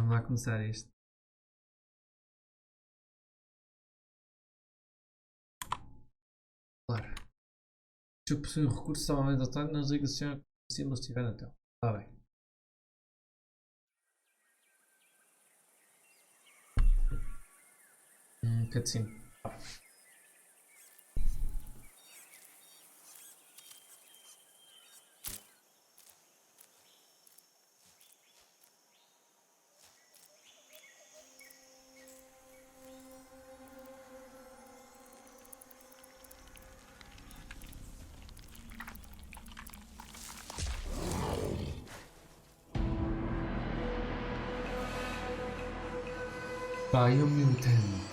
Vamos lá começar isto. Claro. Se eu possuir recursos salvamento autônomo, não diga se o símbolo estiver na tela. Está bem. Cutscene. Biomutant.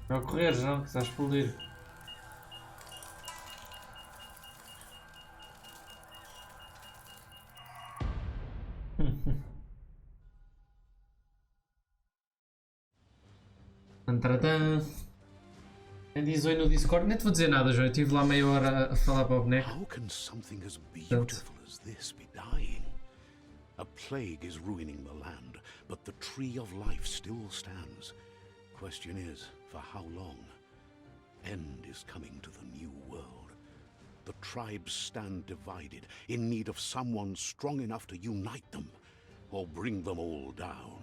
Vai correr, não? Que está a explodir. Antratã. Diz oi no Discord. Nem te vou dizer nada, João. Eu estive lá meia hora a falar para o boneco. How can something as beautiful as this be dying? A plague is ruining the land, but the tree of life still stands. Question is, for how long? End is coming to the new world. The tribes stand divided, in need of someone strong enough to unite them, or bring them all down.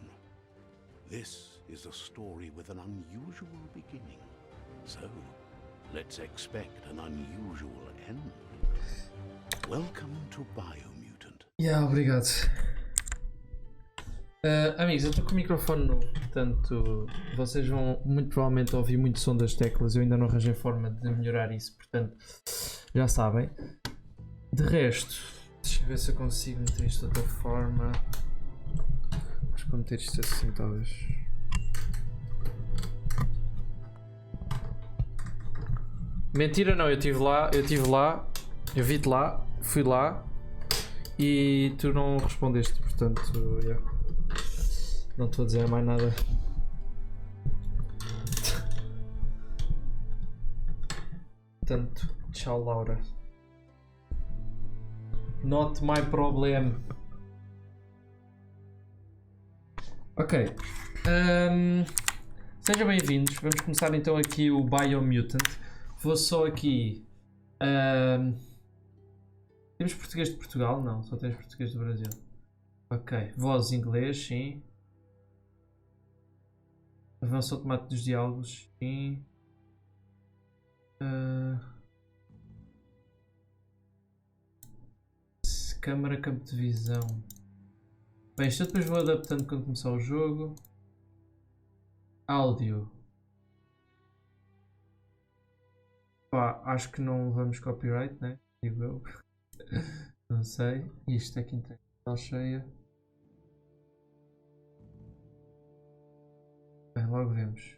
This is a story with an unusual beginning. So, let's expect an unusual end. Welcome to Biomutant. Obrigado. Amigos, eu estou com o microfone novo, portanto vocês vão muito provavelmente ouvir muito som das teclas. Eu ainda não arranjei forma de melhorar isso, portanto já sabem. De resto, deixa eu ver se eu consigo meter isto de outra forma. Acho que vou meter isto assim talvez. Mentira não, eu estive lá, eu vi-te lá, fui lá e tu não respondeste, portanto, não estou a dizer mais nada. Portanto, tchau Laura. Not my problem. Ok. Sejam bem-vindos. Vamos começar então aqui o Biomutant. Vou só aqui. Temos português de Portugal? Não, só temos português do Brasil. Ok. Voz inglês, sim. Avanço automático dos diálogos, sim. Câmara, campo de visão. Bem, isto eu depois vou adaptando quando começar o jogo. Áudio. Pá, acho que não vamos copyright, né? Digo eu. Não sei. Isto é que entrega cheia. Bem, logo vemos.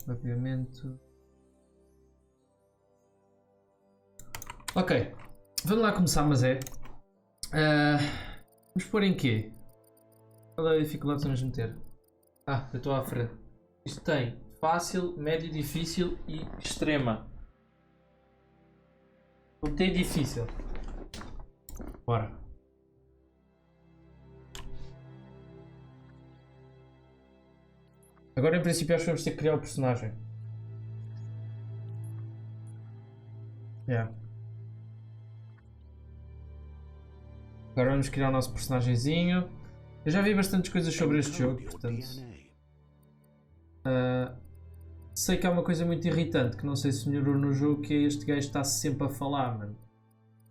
Mapeamento. Ok. Vamos lá começar, mas é. Vamos pôr em quê? Qual é a dificuldade que vamos meter? Eu estou à frente. Isto tem fácil, médio, difícil e extrema. Vou meter difícil. Bora. Agora em princípio acho que vamos ter que criar o personagem. Agora vamos criar o nosso personagemzinho. Eu já vi bastantes coisas sobre este jogo, portanto. Sei que há uma coisa muito irritante que não sei se melhorou no jogo, que é este gajo está sempre a falar, mano.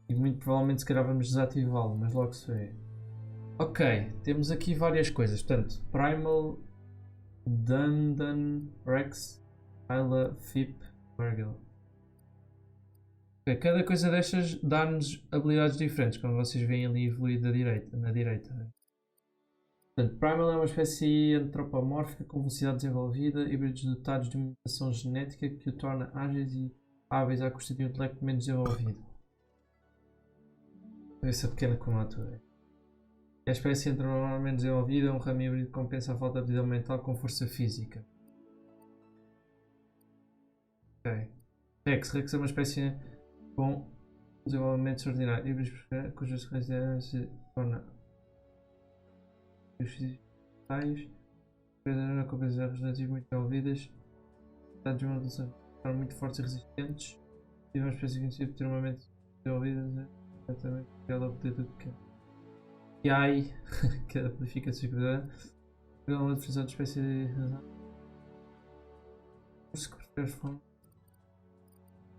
E muito provavelmente se calhar vamos desativá-lo, mas logo se vê. Ok, temos aqui várias coisas, portanto, Primal, Dandan, Rex, Ayla, Fip, Margil. Okay, cada coisa destas dá-nos habilidades diferentes, como vocês veem ali evoluído na direita. Portanto, Primal é uma espécie antropomórfica com velocidade desenvolvida, híbridos dotados de uma mutação genética que o torna ágeis e hábeis à custa de um intelecto menos desenvolvido. Essa pequena criatura. A espécie antropomórfica menos desenvolvida é um ramo híbrido que compensa a falta de habilidade mental com força física. Ok. Rex é uma espécie com desenvolvimento extraordinário, híbridos cujas características se tornam os físicos na compensação regenerativas muito desenvolvidas, dados de uma mutação muito fortes e resistentes, e uma espécie conhecida por ter uma mente desenvolvida, exatamente ela obter tudo que ai, que amplifica a sua capacidade, pela uma definição de espécie de razão. Se preferes fome.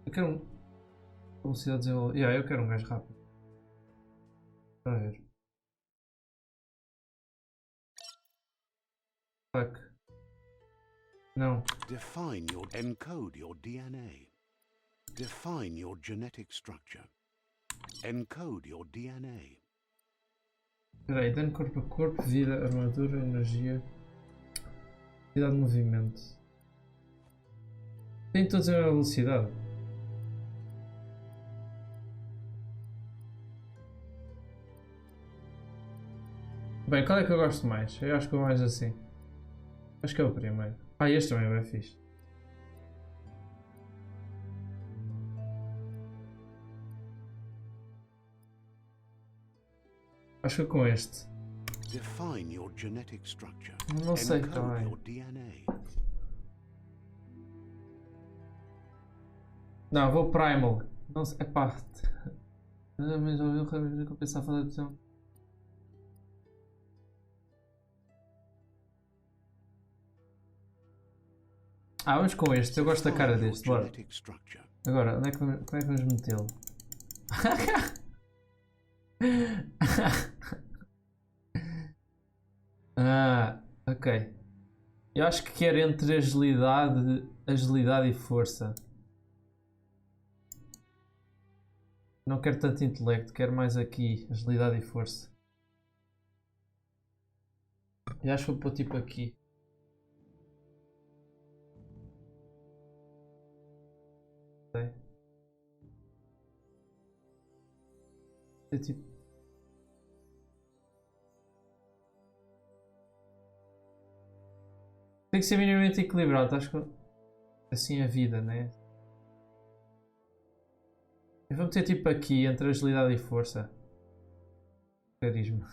Eu quero um velocidade desenvolvida. Eu quero um gajo rápido. Para ver. Fuck. Não. Define your encode your DNA. Define your genetic structure. Encode your DNA. Espera aí, dano corpo a corpo, vida, armadura, energia, velocidade de movimento. Tem todos a mesma velocidade. Bem, qual é que eu gosto mais? Eu acho que vou mais assim. Acho que é o primeiro. Ah, este também é bem fixe. Acho que com este. Define your genetic structure. Não sei Encode também. your DNA. Não, vou Primal. Não sei. Epá. Mas ouviu compensar a falta de opção. Vamos com este. Eu gosto da cara deste. Bora. Agora, como é que vamos metê-lo? Ok. Eu acho que quero entre agilidade e força. Não quero tanto intelecto, quero mais aqui, agilidade e força. Eu acho que vou pôr tipo aqui. É tipo. Tem que ser minimamente equilibrado, acho que assim é a vida, né? Eu vou meter tipo aqui entre agilidade e força. Carisma.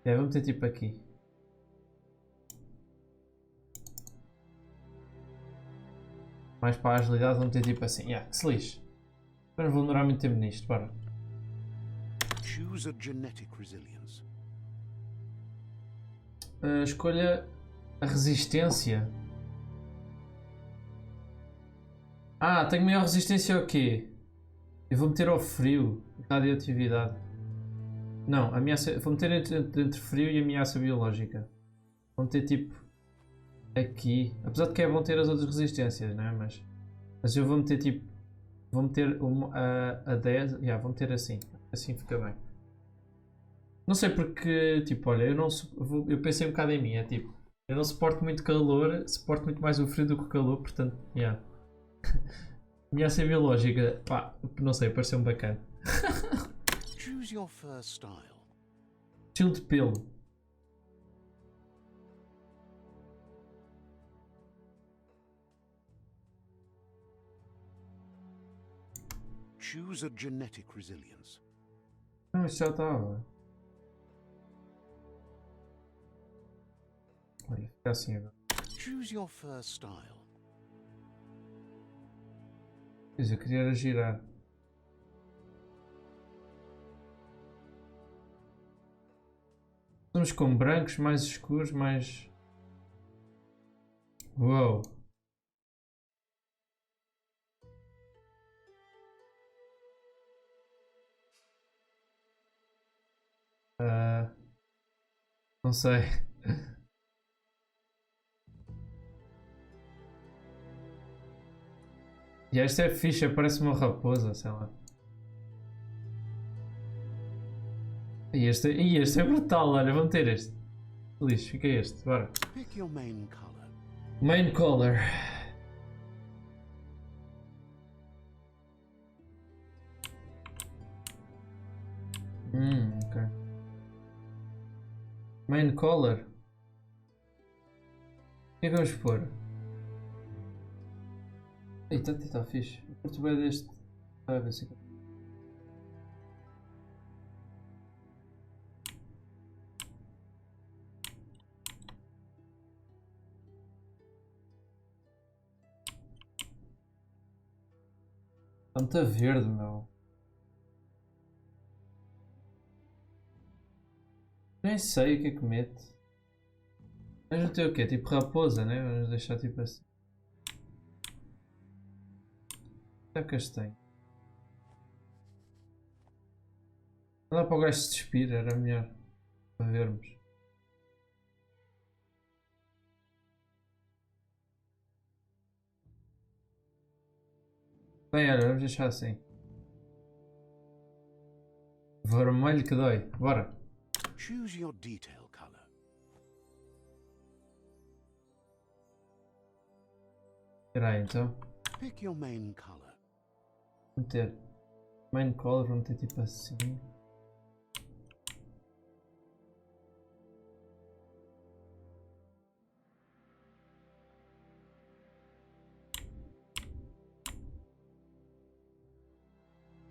Vou meter tipo aqui. Mais para a agilidade vou meter tipo assim. Que se lixe. Eu não vou demorar muito tempo nisto, bora. Choose a genetic resilience. Escolha a resistência. Tenho maior resistência ao quê? Eu vou meter ao frio, radioatividade. Não, vou meter entre frio e ameaça biológica. Vou meter tipo aqui. Apesar de que é bom ter as outras resistências, né? Mas eu vou meter tipo. Vou meter a 10. Vou meter assim. Assim fica bem. Não sei porque, tipo, olha, eu pensei um bocado em mim. É tipo, eu não suporto muito calor, suporto muito mais o frio do que o calor, portanto, ameaça biológica, pá, não sei, pareceu-me bacana. Choose your first style. Estilo de pelo. Choose a genetic resilience. Não, isto já estava. Olha, fica assim agora. Choose your first style. Eu queria era girar. Estamos com brancos mais escuros, mais... Uou! Não sei. E esta é fixe, parece uma raposa, sei lá. E este é brutal, olha, vamos ter este. Feliz, fica este, bora. Pick your main color. Main color. Ok. Main color. O que é que vamos pôr? Eita, está fixe. Curto bem deste. A ver se. Está muito verde, meu. Nem sei o que é que mete. Mas não tem o quê? Tipo raposa, né? Vamos deixar tipo assim. É castanho. Não dá para o gajo se despir, era melhor. Para vermos. Bem, olha, vamos deixar assim. Vermelho que dói. Bora. Choose your detail color. Espera aí, então. Pick your main color. Vamos ter main color, vamos ter tipo assim.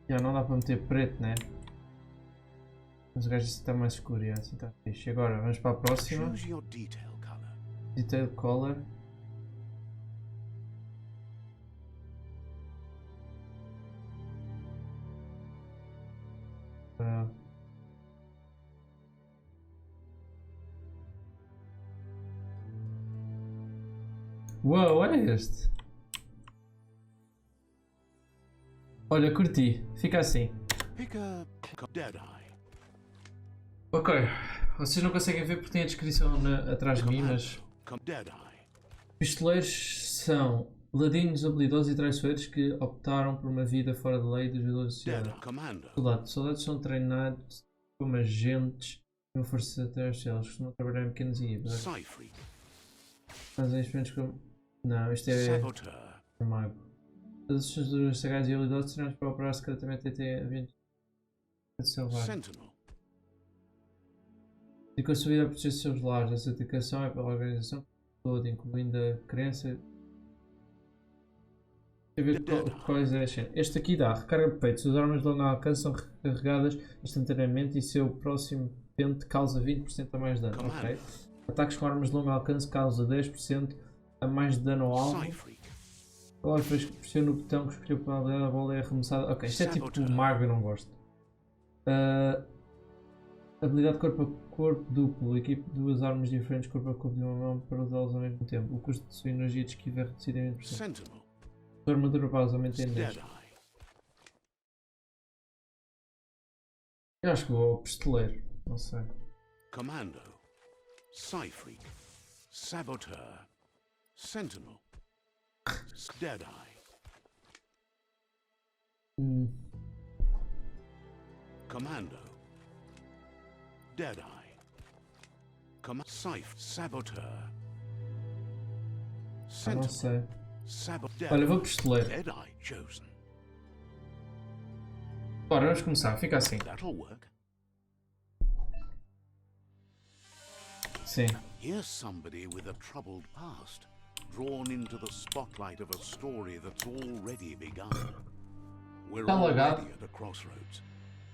Já não dá para meter preto, né? Mas o gajo assim está mais escuro, já, assim está fixe. Agora vamos para a próxima. Choose your detail color. Detail color. Uau, é este? Olha, curti. Fica assim. Pick a dead eye. Ok. Vocês não conseguem ver porque tem a descrição atrás de mim, mas... Dead eye. Pistoleiros são ladinhos habilidosos e traiçoeiros que optaram por uma vida fora da lei e dos valores da Dead sociedade. commando. Soldados são treinados como agentes de uma força terrestre. Eles costumam trabalhar em pequenas equipas. Cypher. Fazem experimentos como... Não, isto é Saboteur. mago. As estruturas sagazes e habilidosas treinadas para operar secretamente até ambientes selvagens. Sentinel. Dedicam a sua vida a proteger os seus lares. Essa dedicação é pela organização toda, incluindo a crença. Deixa eu ver quais é a cena. Este aqui dá recarga de peito. Se as armas de longo alcance são recarregadas instantaneamente e seu próximo pente causa 20% a mais dano. Ok. Ataques com armas de longo alcance causa 10% a mais de dano ao alvo. Agora depois que pressiona o botão que escolheu para a bola é arremessada. Ok, isto é tipo mago, eu não gosto. Habilidade corpo a corpo duplo. Equipe duas armas diferentes corpo a corpo de uma mão para usá-las ao mesmo tempo. O custo de sua energia de esquiva é reduzido em 20%. A armadura base aumenta em 10%. Eu acho que vou ao pistoleiro. Não sei. Commando. Cypher. Saboteur. Sentinel. Dead eye. Commando. Dead eye. Cypher. Saboteur. Não sei. Saboteur. Olha, vou pistoleiro. Dead eye chosen. Bora, vamos começar. Fica assim. That'll work. Sim. Here's somebody with a troubled past, drawn into the spotlight of a story that's already begun. We're already at a crossroads.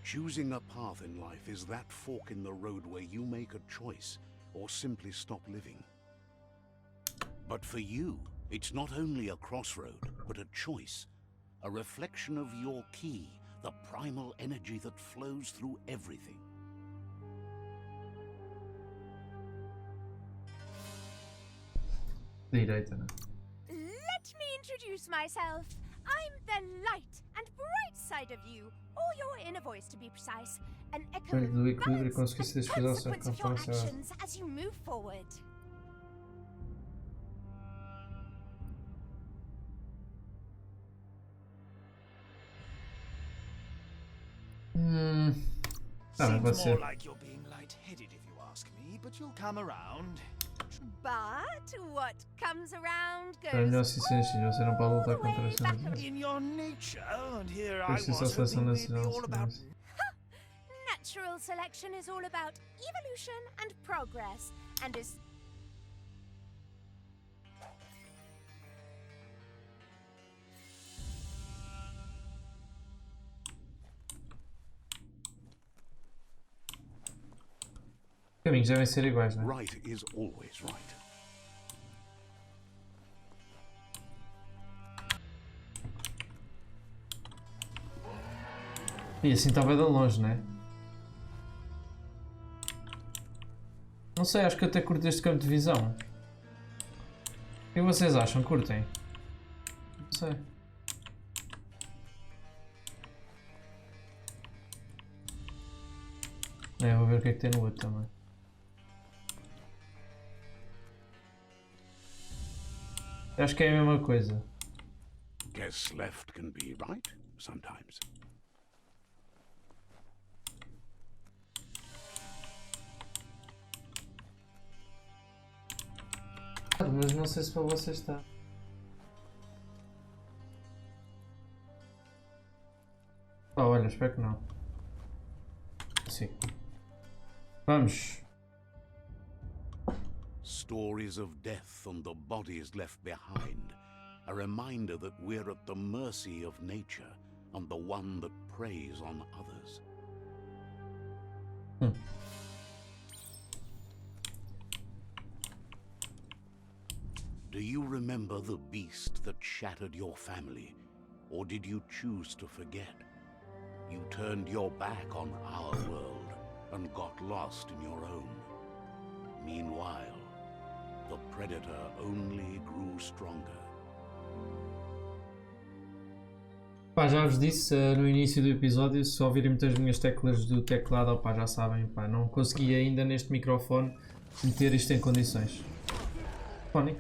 Choosing a path in life is that fork in the road where you make a choice or simply stop living. But for you, it's not only a crossroad, but a choice. A reflection of your key, the primal energy that flows through everything. Direita, né? Let me introduce myself. I'm the light and bright side of you, or your inner voice to be precise. An echo Do equilíbrio balance conseguir se and desfazer consequence of your conforme se actions as you move forward. Ah, pode ser. But what comes around É goes melhor assim ser assim, você não pode lutar contra a back seleção. In your nature, and here I Precisa was só a seleção hoping we'd be nacional. all about Natural selection is all about evolution and progress, and is Os caminhos devem ser iguais, não é? Right is always right. E assim está bem de longe, não é? Não sei, acho que eu até curto este campo de visão. O que vocês acham? Curtem? Não sei. É, vou ver o que é que tem no outro também. Eu acho que é a mesma coisa. Guess left can be right sometimes. Mas não sei se para vocês está. Ah, olha, espero que não. Sim. Vamos. Stories of death and the bodies left behind. A reminder that we're at the mercy of nature and the one that preys on others. Do you remember the beast that shattered your family? Or did you choose to forget? You turned your back on our world and got lost in your own. Meanwhile, the predator only grew stronger. Pá, já vos disse no início do episódio, se ouvirem muitas minhas teclas do teclado, opá, já sabem, pá, não consegui ainda neste microfone meter isto em condições. Fónico.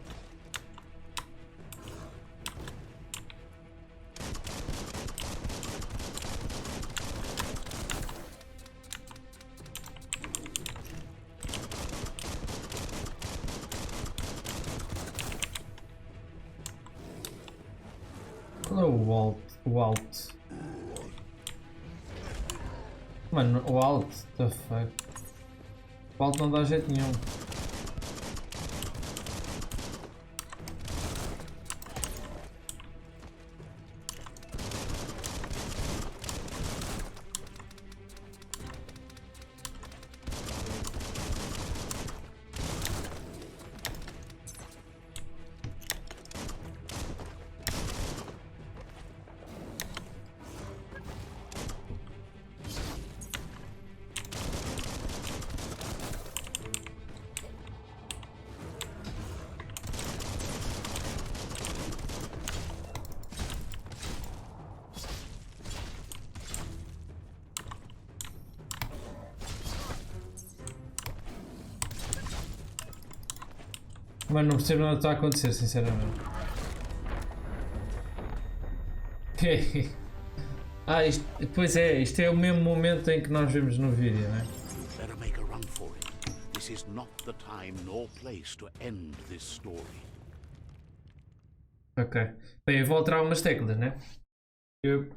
Qual é o Alt? O Alt. Mano, o Alt, the fuck. O Alt não dá jeito nenhum. Mano, não percebo nada que está a acontecer, sinceramente. Ah, isto, pois é, isto é o mesmo momento em que nós vimos no vídeo, né? Better make a run for it. This is not the time nor place to end this story. Ok. Bem, eu vou alterar umas teclas, né?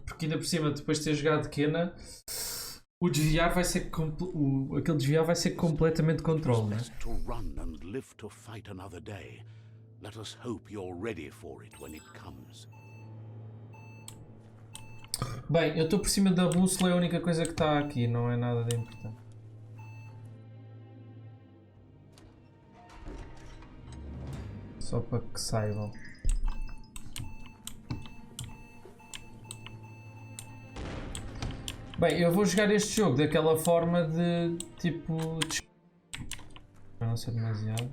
Porque ainda por cima, depois de ter jogado Kena, o desviar vai ser aquele desviar vai ser completamente controle, né? Best to run and live to fight another day. Let us hope you're ready for it when it comes. Bem, eu estou por cima da bússola, é a única coisa que está aqui, não é nada de importante. Só para que saibam. Bem, eu vou jogar este jogo daquela forma de tipo. Para não ser demasiado.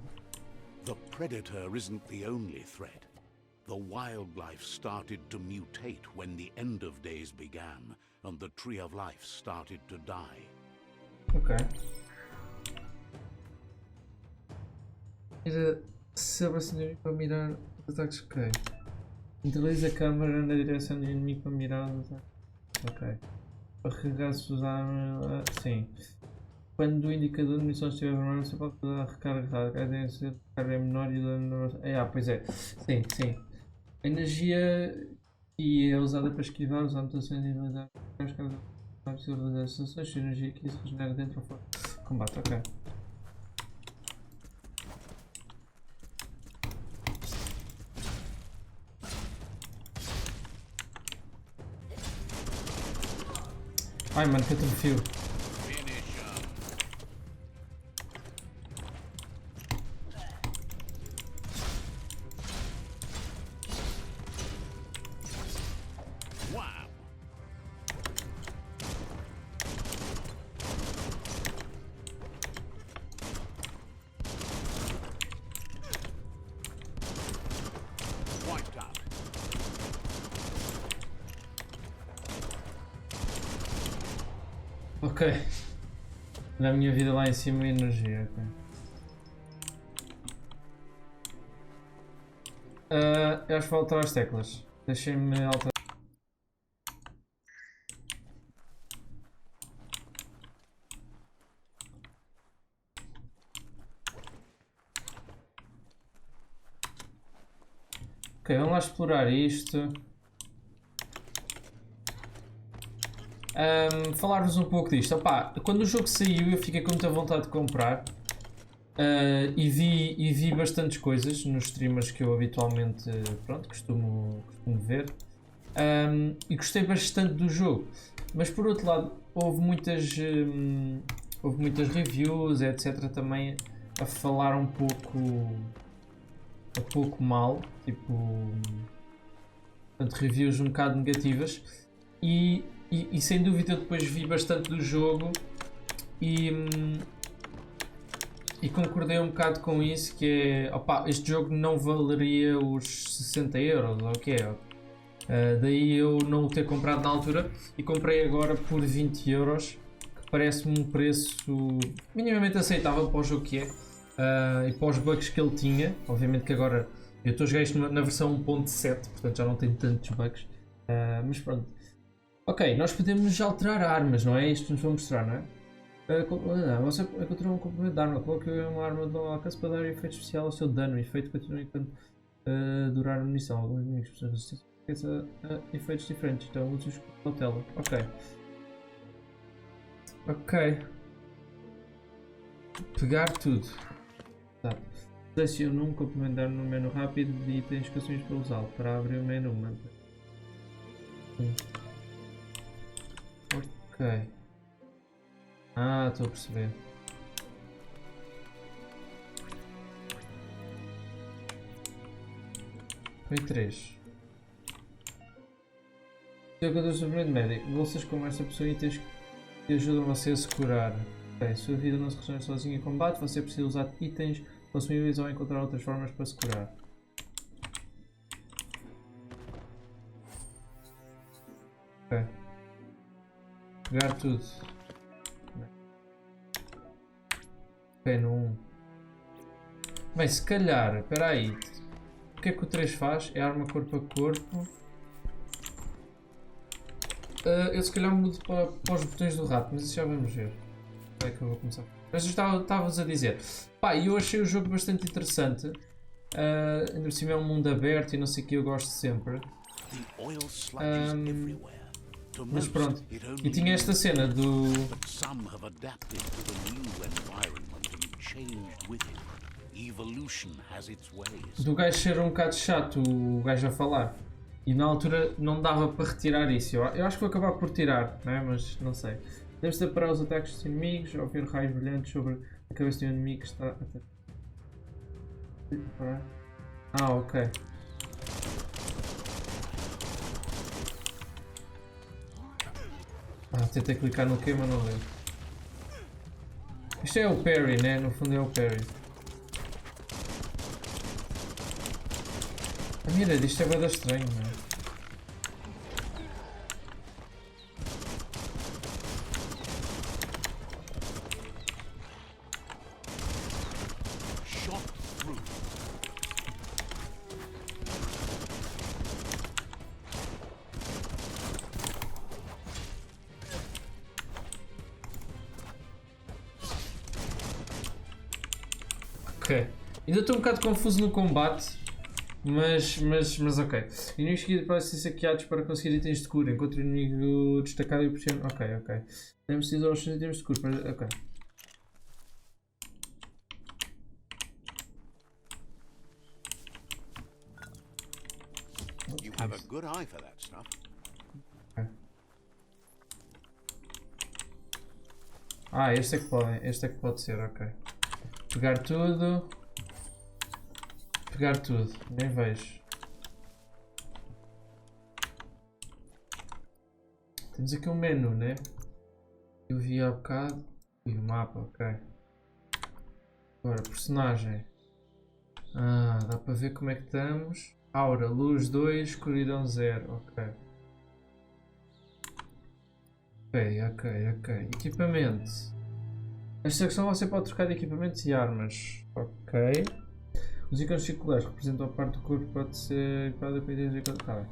The predator isn't the only threat. The wildlife started to mutate when the end of days began, and the tree of life started to die. Ok. Se abraça o inimigo para mirar os ataques. Ok. Utiliza a câmera na direção do inimigo para mirar os ataques. Ok. Recarregar se usar. Sim. Quando o indicador de munição estiver vermelho, você pode fazer a recarga rápida. A tendência de recarga é menor e o dano. Pois é. Sim, sim. A energia que é usada para esquivar, usar mutações e realizar as cargas de realizar as ações, a energia que isso regenera dentro ou fora. Combate, ok. Ai mano, que atrofio. Ok. Na minha vida lá em cima energia, ok. Eu acho que vou alterar as teclas. Deixem-me alterar. Ok, vamos lá explorar isto. Falar-vos um pouco disto. Opa, quando o jogo saiu eu fiquei com muita vontade de comprar e vi bastantes coisas nos streamers que eu habitualmente costumo ver e gostei bastante do jogo, mas por outro lado houve muitas reviews, etc. também a falar um pouco mal, tipo, reviews um bocado negativas e sem dúvida eu depois vi bastante do jogo e concordei um bocado com isso, que é, opa, este jogo não valeria os 60 euros, ou o que é? Daí eu não o ter comprado na altura e comprei agora por 20 euros, que parece-me um preço minimamente aceitável para o jogo que é e para os bugs que ele tinha. Obviamente que agora eu estou a jogar isto na versão 1.7, portanto já não tenho tantos bugs, mas pronto. Ok, nós podemos alterar armas, não é? Isto nos vou mostrar, não é? Você encontrou um complemento de arma. Coloque uma arma de alcance para dar efeito especial ao seu dano. O efeito continua enquanto durar a munição. Alguns inimigos precisam de resistência a efeitos diferentes. Então use-os com cautela. Ok. Ok. Pegar tudo. Tá. Selecione um complemento de arma no menu rápido e tem instruções para usá-lo. Para abrir o menu. Ok. Estou a perceber. Foi 3. Jogador de suprimento médico. Bolsas como esta pessoa e itens que ajudam você a se curar. Ok, sua vida não se regenera sozinha em combate. Você precisa usar itens consumíveis ou encontrar outras formas para se curar. Ok. Pegar tudo. Ok, no 1. Bem, se calhar, espera aí. O que é que o 3 faz? É arma corpo a corpo. Eu se calhar mudo para os botões do rato, mas isso já vamos ver. É que eu vou começar. Mas eu estava-vos a dizer. Pá, eu achei o jogo bastante interessante. Ainda por cima é um mundo aberto e não sei o que eu gosto sempre. Mas pronto, e tinha esta cena do gajo ser um bocado chato, o gajo a falar, e na altura não dava para retirar isso. Eu acho que vou acabar por tirar, né? Mas não sei. Deve-se separar os ataques dos inimigos ou ver raios brilhantes sobre a cabeça do inimigo que está a ok. Tentei clicar no Q, mas não deu. Isto é o parry, né? No fundo é o parry. A mira disto é bem estranho, né? Ok. Ainda estou um bocado confuso no combate. Mas ok. Inimigos seguidos podem ser saqueados para conseguir itens de cura. Enquanto o inimigo destacado e pressiona. Ok. Nem precisa aos itens de cura. Mas, ok. You have a good eye for that stuff. Okay. Ah, este é que pode ser, ok. Pegar tudo. Nem vejo. Temos aqui um menu, né? Eu vi há bocado. E o mapa, ok. Agora, personagem. Ah, dá para ver como é que estamos. Aura, luz 2, escuridão 0, ok. Ok. Equipamento. Esta secção você pode trocar de equipamentos e armas. Ok. Os ícones circulares representam a parte do corpo que pode ser equipada com itens de bem.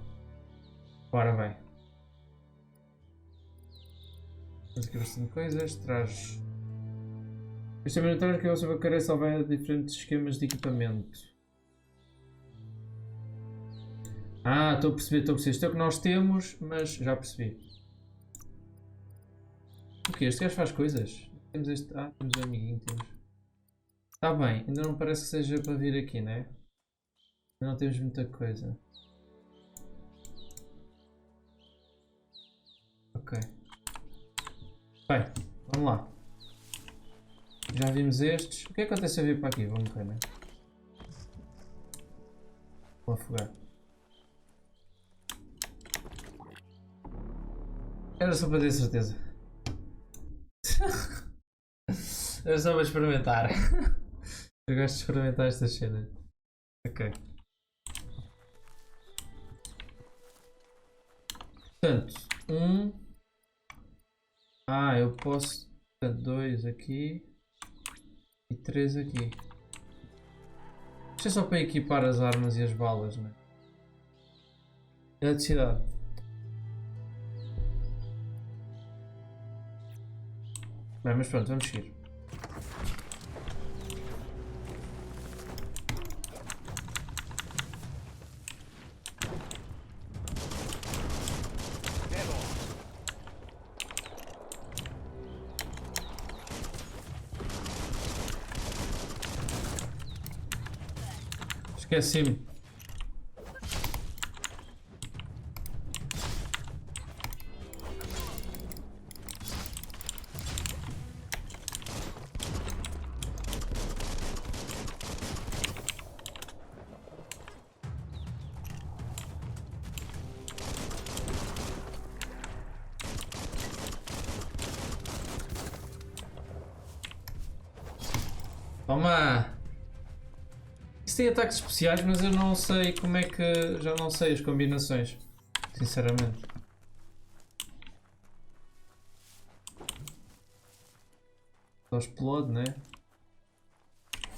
Ora bem. Temos aqui bastante coisas. Trajes. Este é o traje que você vai querer salvar diferentes esquemas de equipamento. Ah, estou a perceber. Isto é o que nós temos, mas já percebi. O que? Este gajo faz coisas? Temos este. Ah, temos um amiguinho. Está bem, ainda não parece que seja para vir aqui, né? Ainda não temos muita coisa. Ok. Bem, vamos lá. Já vimos estes. O que é que acontece a vir para aqui? Vou morrer, né? Vou afogar. Era só para ter certeza. Era só para experimentar. Eu gosto de experimentar estas cenas. Ok. Portanto, eu posso. Portanto, 2 aqui. E 3 aqui. Isto é só para equipar as armas e as balas, não é? Eletricidade. Bem, mas pronto, vamos seguir. Esqueci-me. Toma! Isso tem ataques especiais, mas eu não sei como é que... Já não sei as combinações, sinceramente. Só explode, né?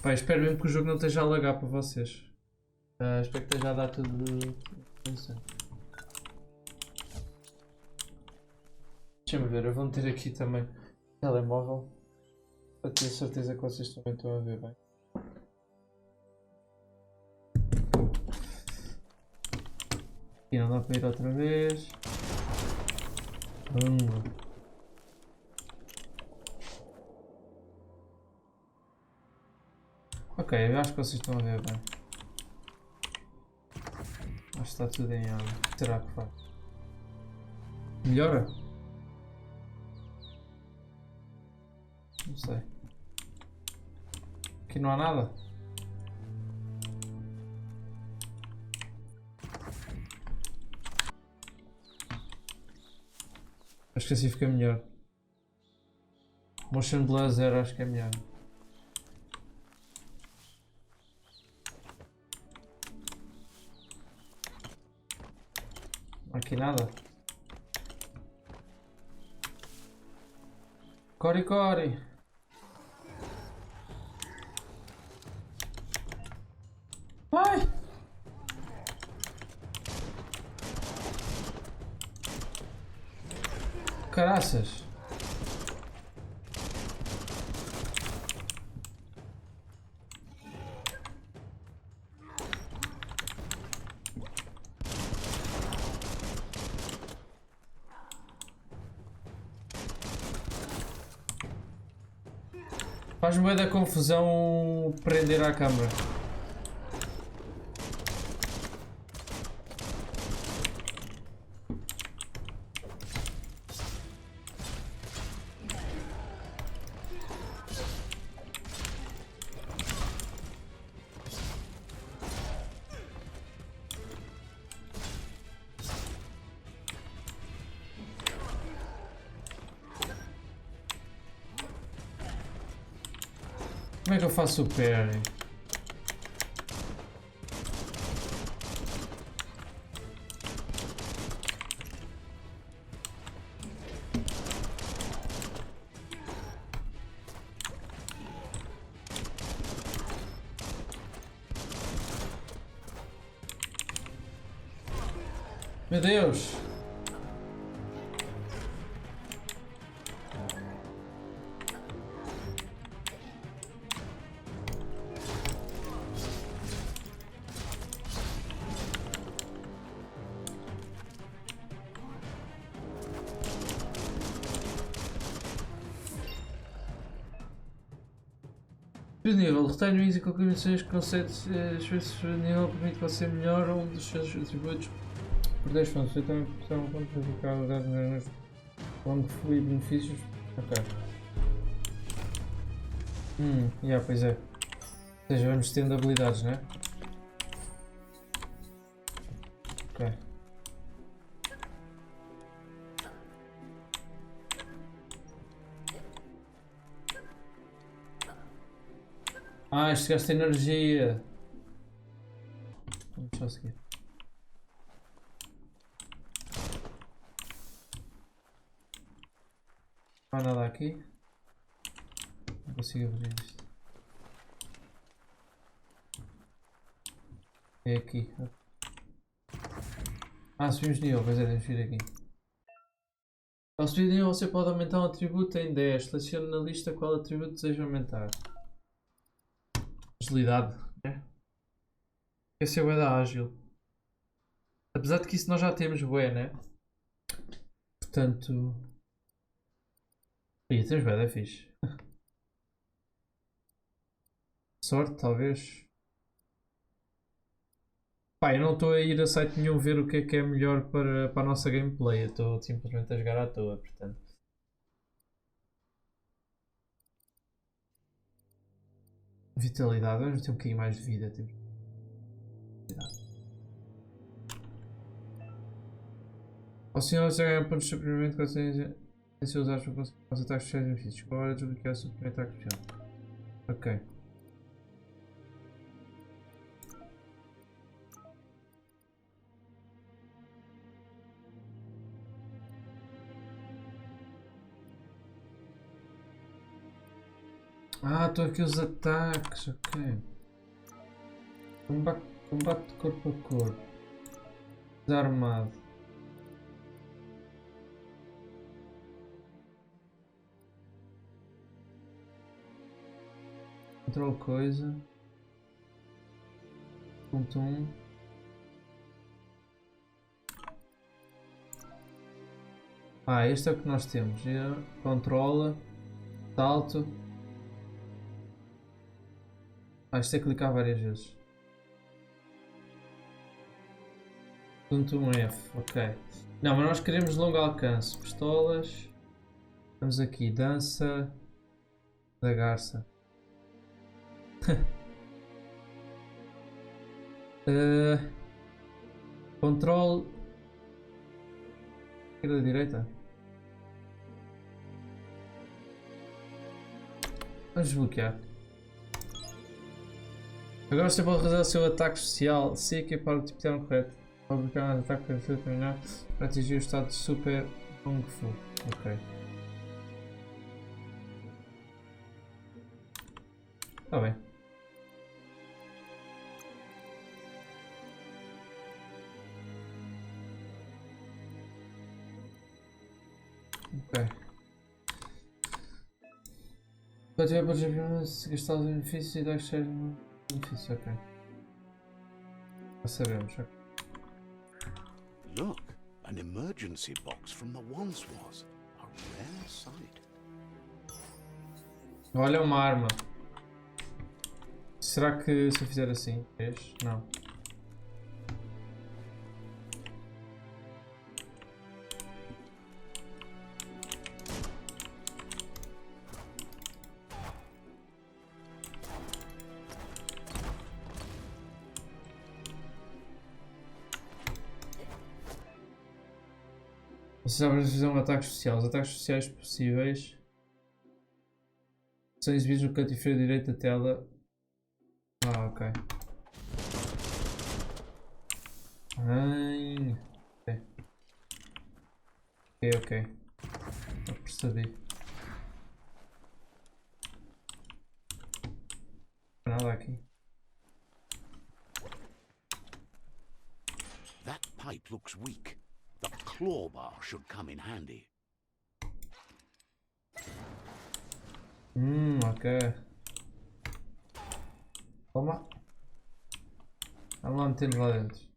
Pá, espero mesmo que o jogo não esteja a lagar para vocês. Espero que esteja a dar tudo... Deixa-me ver, eu vou meter aqui também o telemóvel. Para ter certeza que vocês também estão a ver bem. Aqui não dá para ir outra vez. Ok, eu acho que vocês estão a ver bem. Acho que está tudo em ordem. Será que faz? Melhora? Não sei. Aqui não há nada. Acho que assim fica melhor. Motion Blur 0 acho que é melhor. Não há aqui nada. Core. Vai! Caraças! Faz-me bué da confusão prender à câmara. Como é que eu faço o parry? Meu Deus! O nível, retalho e combinações de conceitos, às vezes o nível permite você melhor um dos seus atributos por 10 pontos. Você também pode um ponto para ficar usado nos onde flui benefícios. Ok. Pois é. Ou seja, vamos tendo habilidades, né? Ok. Ah, isto gasta energia. Vamos só seguir. Não há nada aqui. Não consigo abrir isto. É aqui. Ah, subimos de nível, pois é, devemos vir aqui. Ao subir de nível você pode aumentar um atributo em 10. Selecione na lista qual atributo deseja aumentar. Agilidade, né? Esse é o da ágil. Apesar de que isso nós já temos bué, né? Portanto... Ih, temos bué, é fixe. Sorte, talvez. Pá, eu não estou a ir a site nenhum ver o que é melhor para a nossa gameplay. Eu estou simplesmente a jogar à toa, portanto. Vitalidade, vamos ter um bocadinho mais de vida. Temos... Ao senhor você ganha pontos de suprimento quando se usar para conseguir os ataques especiais benefícios. Agora desbloquear o suprimento ataque especial. Ok. Ah, estou aqui os ataques, ok. Combate de corpo a corpo. Desarmado. Control coisa. Ponto 1. Ah, este é o que nós temos. Controla. Salto. Ah, isto é clicar várias vezes. Ponto 1F, ok. Não, mas nós queremos longo alcance. Pistolas. Vamos aqui. Dança. Da garça. Control. Esquerda, direita. Vamos desbloquear. Agora você pode realizar o seu ataque especial se equipar o tipo de arma correto. Pode aplicar um ataque para terminar para atingir o estado de super Kung Fu. Ok. Está bem. Ok. Quando tiver para desbloquear, se gastar os benefícios e dar cheio no benefício, ok. Já sabemos, ok. Look, an emergency box from the once was. A rare sight. Olha, uma arma. Será que se eu fizer assim? Vês? Não. Você sabe fazer um ataque social. Os ataques sociais possíveis são exibidos no canto inferior direito da tela. Ah, ok. Ai. Ok. Já percebi. Nada aqui. That pipe looks weak. The claw bar should come in handy. Ok. Toma. Vamos lá meter lá dentro.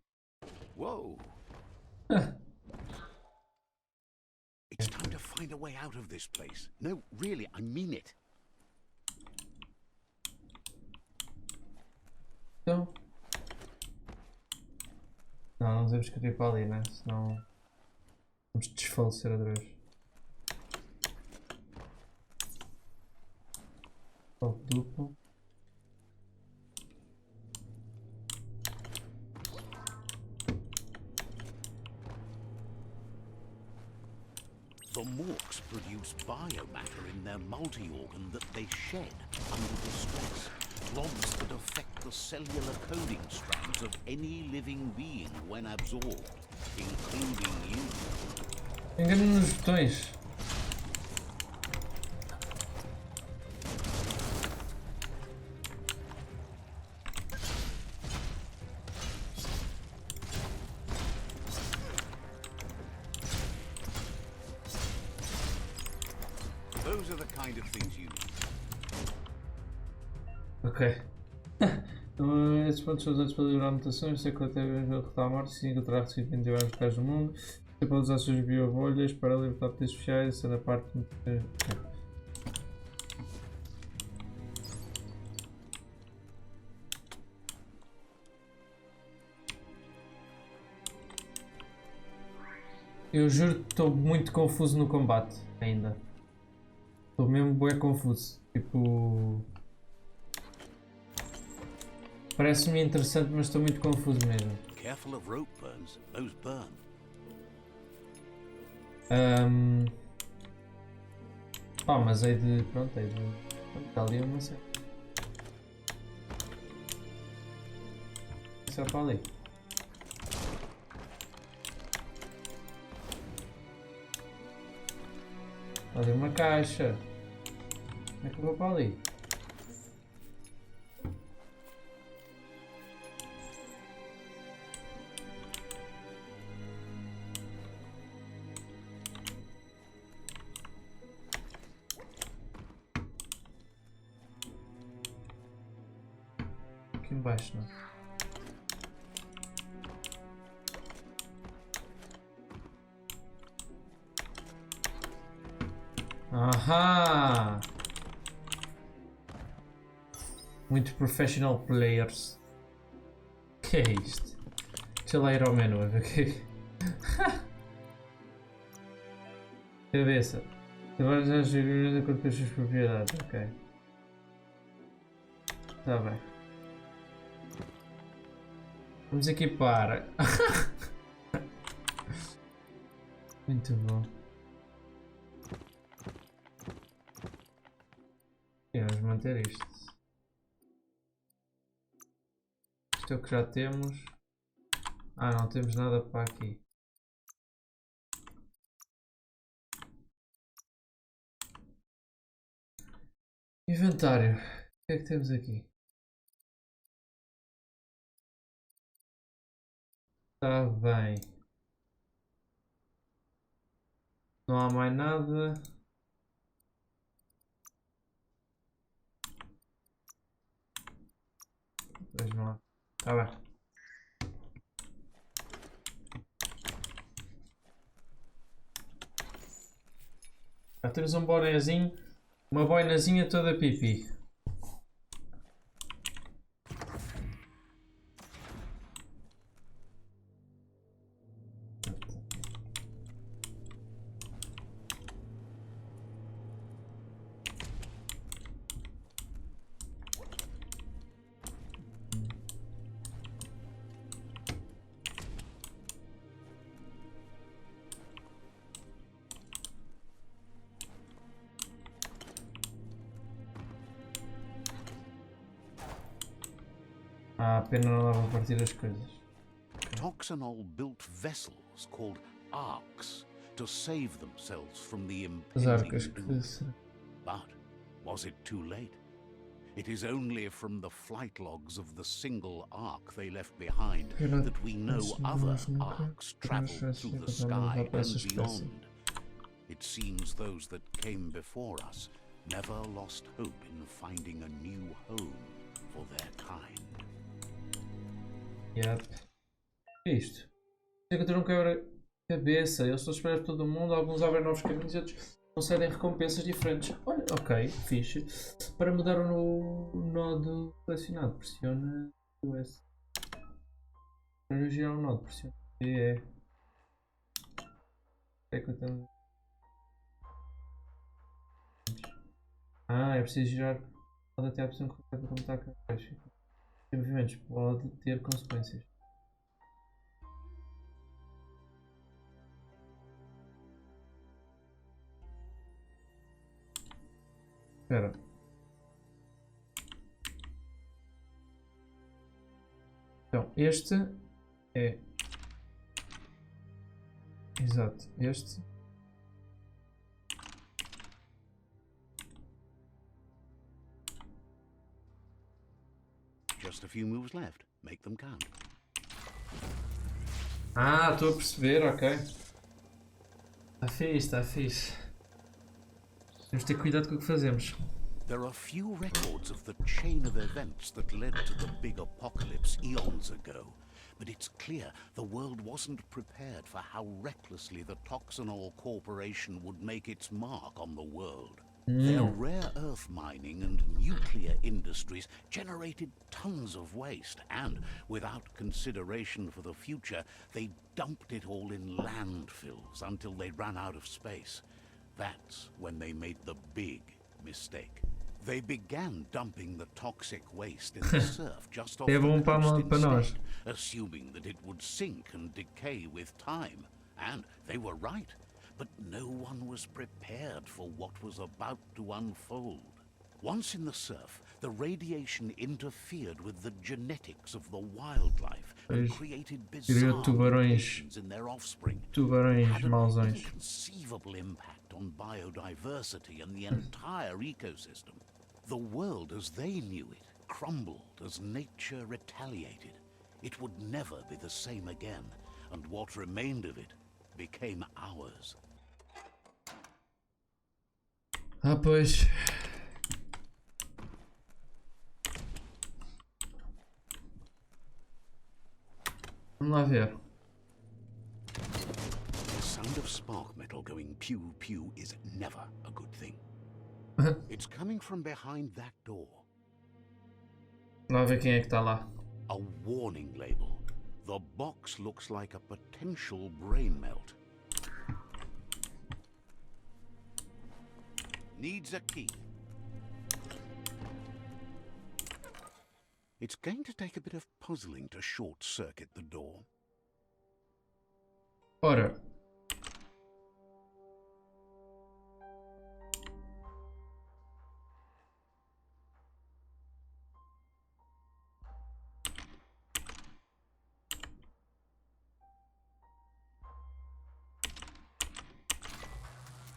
Whoa. It's time to find a way out of this place. No, really, I mean it. Então. Não temos que ir para ali, né? Senão vamos desfalecer outra vez. Salto duplo. The morks produce biomatter in their multi-organ that they shed under the stress. Logs that affect the cellular coding strands of any living being when absorbed, including you. Engano nos botões. Those are the kind of things you need. Ok. Esses pontos são usados para livrar mutações, sei que até mesmo derrotar a morte, se encontrar recipientes em vários locais do mundo. Você pode usar suas biobolhas para libertar poderes especiais, essa é a parte muito... Eu juro que estou muito confuso no combate ainda. Estou mesmo bem confuso. Tipo... Parece-me interessante, mas estou muito confuso mesmo. Careful of rope burns. Those burn. Pá, mas hei de... Pronto, hei de... Está ali uma série. Só para ali. Fazer uma caixa. Como é que eu vou para ali? Aqui embaixo, não? Ahá! Muito professional players. Que é isto? Deixa eu lá ir ao menu a ver o que é. Cabeça. Agora já chegamos de acordo com as suas propriedades. Ok. Está bem. Vamos equipar. Muito bom. E vamos manter isto. Isto é o que já temos. Ah, não temos nada para aqui. Inventário. O que é que temos aqui? Está bem. Não há mais nada. Pois não há. Está bem. Já temos um bonézinho. Uma boinazinha toda pipi. Ah, pena não dava para partir as coisas. Toxanol built vessels called arks to save themselves from the As impending arcas doom. que... But was it too late? It is only from the flight logs of the single ark they left behind that we know other arks traveled through the sky and beyond. It seems those that came before us never lost hope in finding a new home for their kind. Yep. O que é isto? Encontrar um quebra-cabeça. Eles estão a esperar por todo o mundo. Alguns abrem novos caminhos e outros concedem recompensas diferentes. Olha, ok, fixe. Para mudar o nodo selecionado, pressiona o S. Para girar o nodo, pressiona o E. É que eu tenho... Ah, é preciso girar. Pode até a opção correta como está cá abaixo. Os movimentos pode ter consequências. Espera. Então, este é... Exato, este... Just a few moves left. Make them count. Ah, estou a perceber, ok. Está fixe, está fixe. Temos de ter cuidado com o que fazemos. There are few records of the chain of events that led to the big apocalypse eons ago, but it's clear the world wasn't prepared for how recklessly the Toxanol Corporation would make its mark on the world. Their rare earth mining and nuclear industries generated tons of waste, and without consideration for the future, they dumped it all in landfills until they ran out of space. That's when they made the big mistake. They began dumping the toxic waste in the surf just off the coast instead, assuming that it would sink and decay with time. And they were right. But no one was prepared for what was about to unfold. Once in the surf, the radiation interfered with the genetics of the wildlife and created bizarre mutations in their offspring. Had an inconceivable impact on biodiversity and the entire ecosystem. The world as they knew it crumbled as nature retaliated. It would never be the same again, and what remained of it became ours. Ah, pois. Vamos lá ver. The sound of spark metal going pew pew is never a good thing. It's coming from behind that door. Vamos lá ver quem é que está lá. A warning label. The box looks like a potential brain melt. Needs a key. It's going to take a bit of puzzling to short-circuit the door. Ora.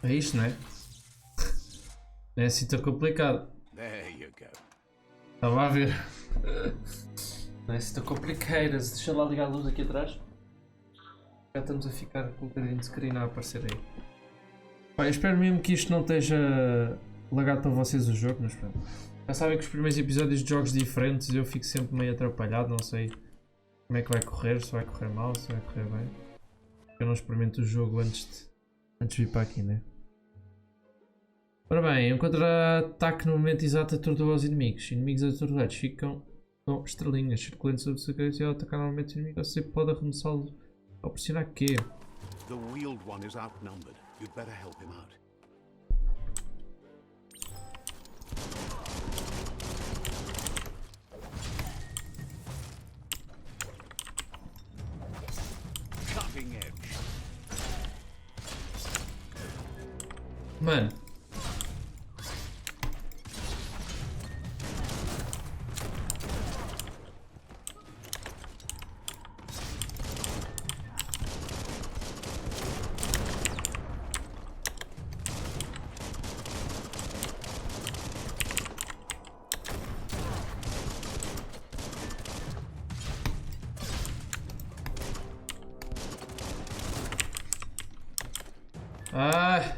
É isto, não é? Não é assim tão complicado. There you go. Estava a ver. Não é assim tão complicado. Deixa lá ligar a luz aqui atrás. Já estamos a ficar com um bocadinho de screen a aparecer aí. Pá, eu espero mesmo que isto não esteja lagado para vocês o jogo, mas pronto. Já sabem que os primeiros episódios de jogos diferentes eu fico sempre meio atrapalhado, não sei como é que vai correr, se vai correr mal, se vai correr bem. Eu não experimento o jogo antes de vir para aqui, né? Ora bem, um contra-ataque no momento exato atordoa os inimigos. Inimigos atordoados ficam com estrelinhas circulando sobre o seu cabeça e ao atacar normalmente o inimigo você pode arremessá-lo ao pressionar Q. The wheeled one is outnumbered. You'd better help him out. Cutting edge. Mano. Ah!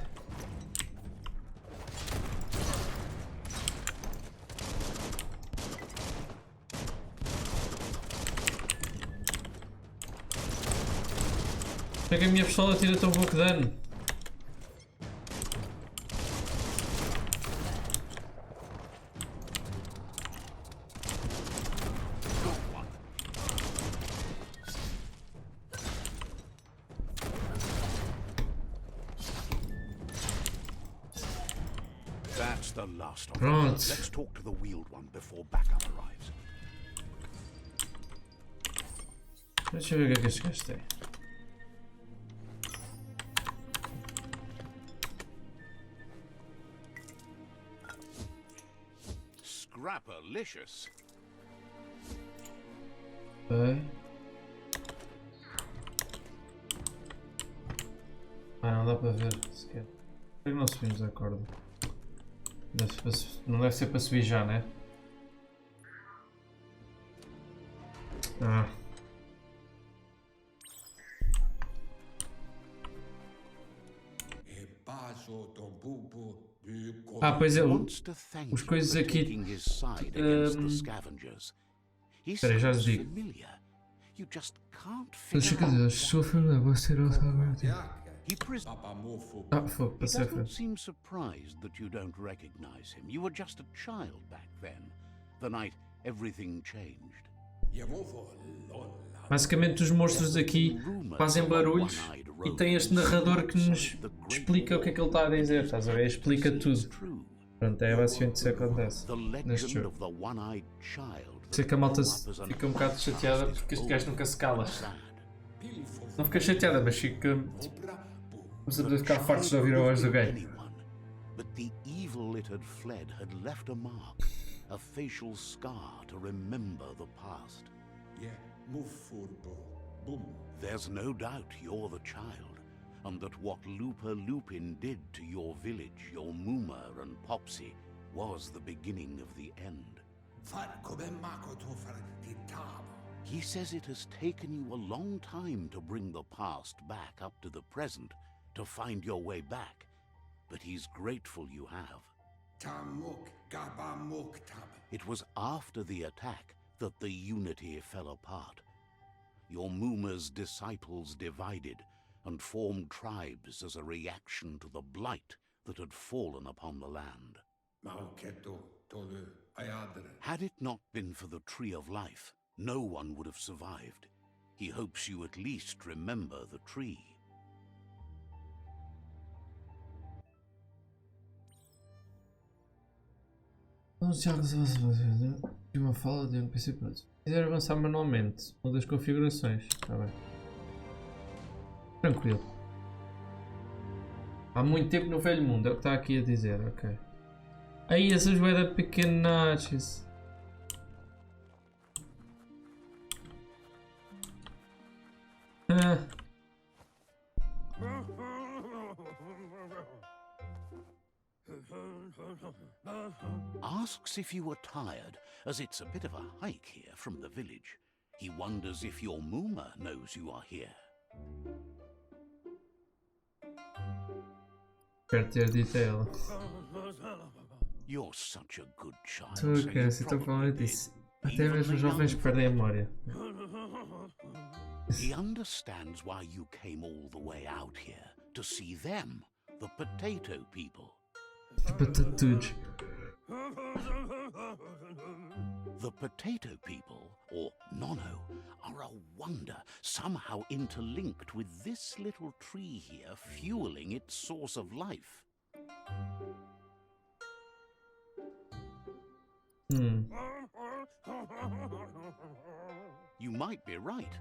Por que a minha pistola tira tão pouco dano? That's the last of Pronto. them. Let's talk to the wheeled one before backup arrives. Deixa eu ver o que é que este gajo tem. Scrapperlicious. Ok. Ah, não dá para ver sequer. Por que não subimos a corda? Não deve ser para subir já, né? Ah. Ah, pois é. Os coisas aqui. Espera, já lhes digo. Deixa eu dizer, sua família, você não sabe. Ah, fogo, He passei a doesn't frente. seem surprised that you don't recognize him. You were just a child back then, the night everything changed. Basicamente, os monstros aqui fazem barulhos e tem este narrador que nos explica o que é que ele está a dizer, estás a ver? Explica tudo. Pronto, é basicamente isso que acontece The neste legend jogo. of the one-eyed child. Sei que a malta fica um bocado chateada porque este gajo nunca se cala. Não fica chateada, mas fica. Começamos a ficar fartos de ouvir a voz do gajo. But the evil it had fled had left a mark, a facial scar to remember the past. There's no doubt you're the child, and that what Looper Lupin did to your village, your Mooma and Popsy, was the beginning of the end. He says it has taken you a long time to bring the past back up to the present, to find your way back, but he's grateful you have. It was after the attack that the unity fell apart. Your Mooma's disciples divided and formed tribes as a reaction to the blight that had fallen upon the land. Had it not been for the Tree of Life, no one would have survived. He hopes you at least remember the tree. De uma fala de um PC pronto. Se quiser avançar manualmente, uma das configurações. Está bem. Tranquilo. Há muito tempo no velho mundo, é o que está aqui a dizer, ok. Aí essas moedas pequenas. Ah. Asks if you were tired, as it's a bit of a hike here from the village. He wonders if your Mooma knows you are here. Quero ter dito a ela. You're such a good child. Estou so a you estou probably falando did. disso. Até Even mesmo the os jovens young perdem a memória. He understands why you came all the way out here, to see them, the potato people. Patatudos. The potato people, or Nono, are a wonder, somehow interlinked with this little tree here, fueling its source of life. You might be right.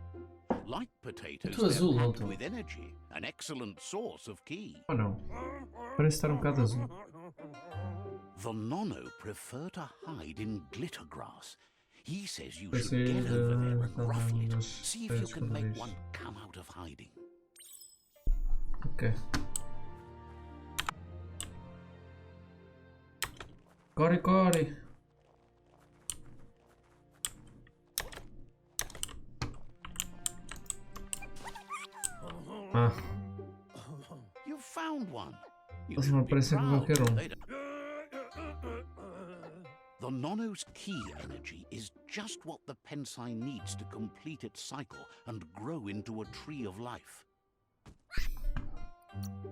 Like potatoes, Muito azul, they're não packed tô? with energy, an excellent source of key. Ou não? Parece estar bocado azul. The Nono prefer to hide in glitter grass. He says you Parece should get over there and ruffle it. das See if you pedras can make coloris. one come out of hiding. Ok. Corre, corre. Ah, You found one. You eles should não be parecem com proud. qualquer um. They don't- The Nono's key energy is just what the Pensai needs to complete its cycle and grow into a tree of life.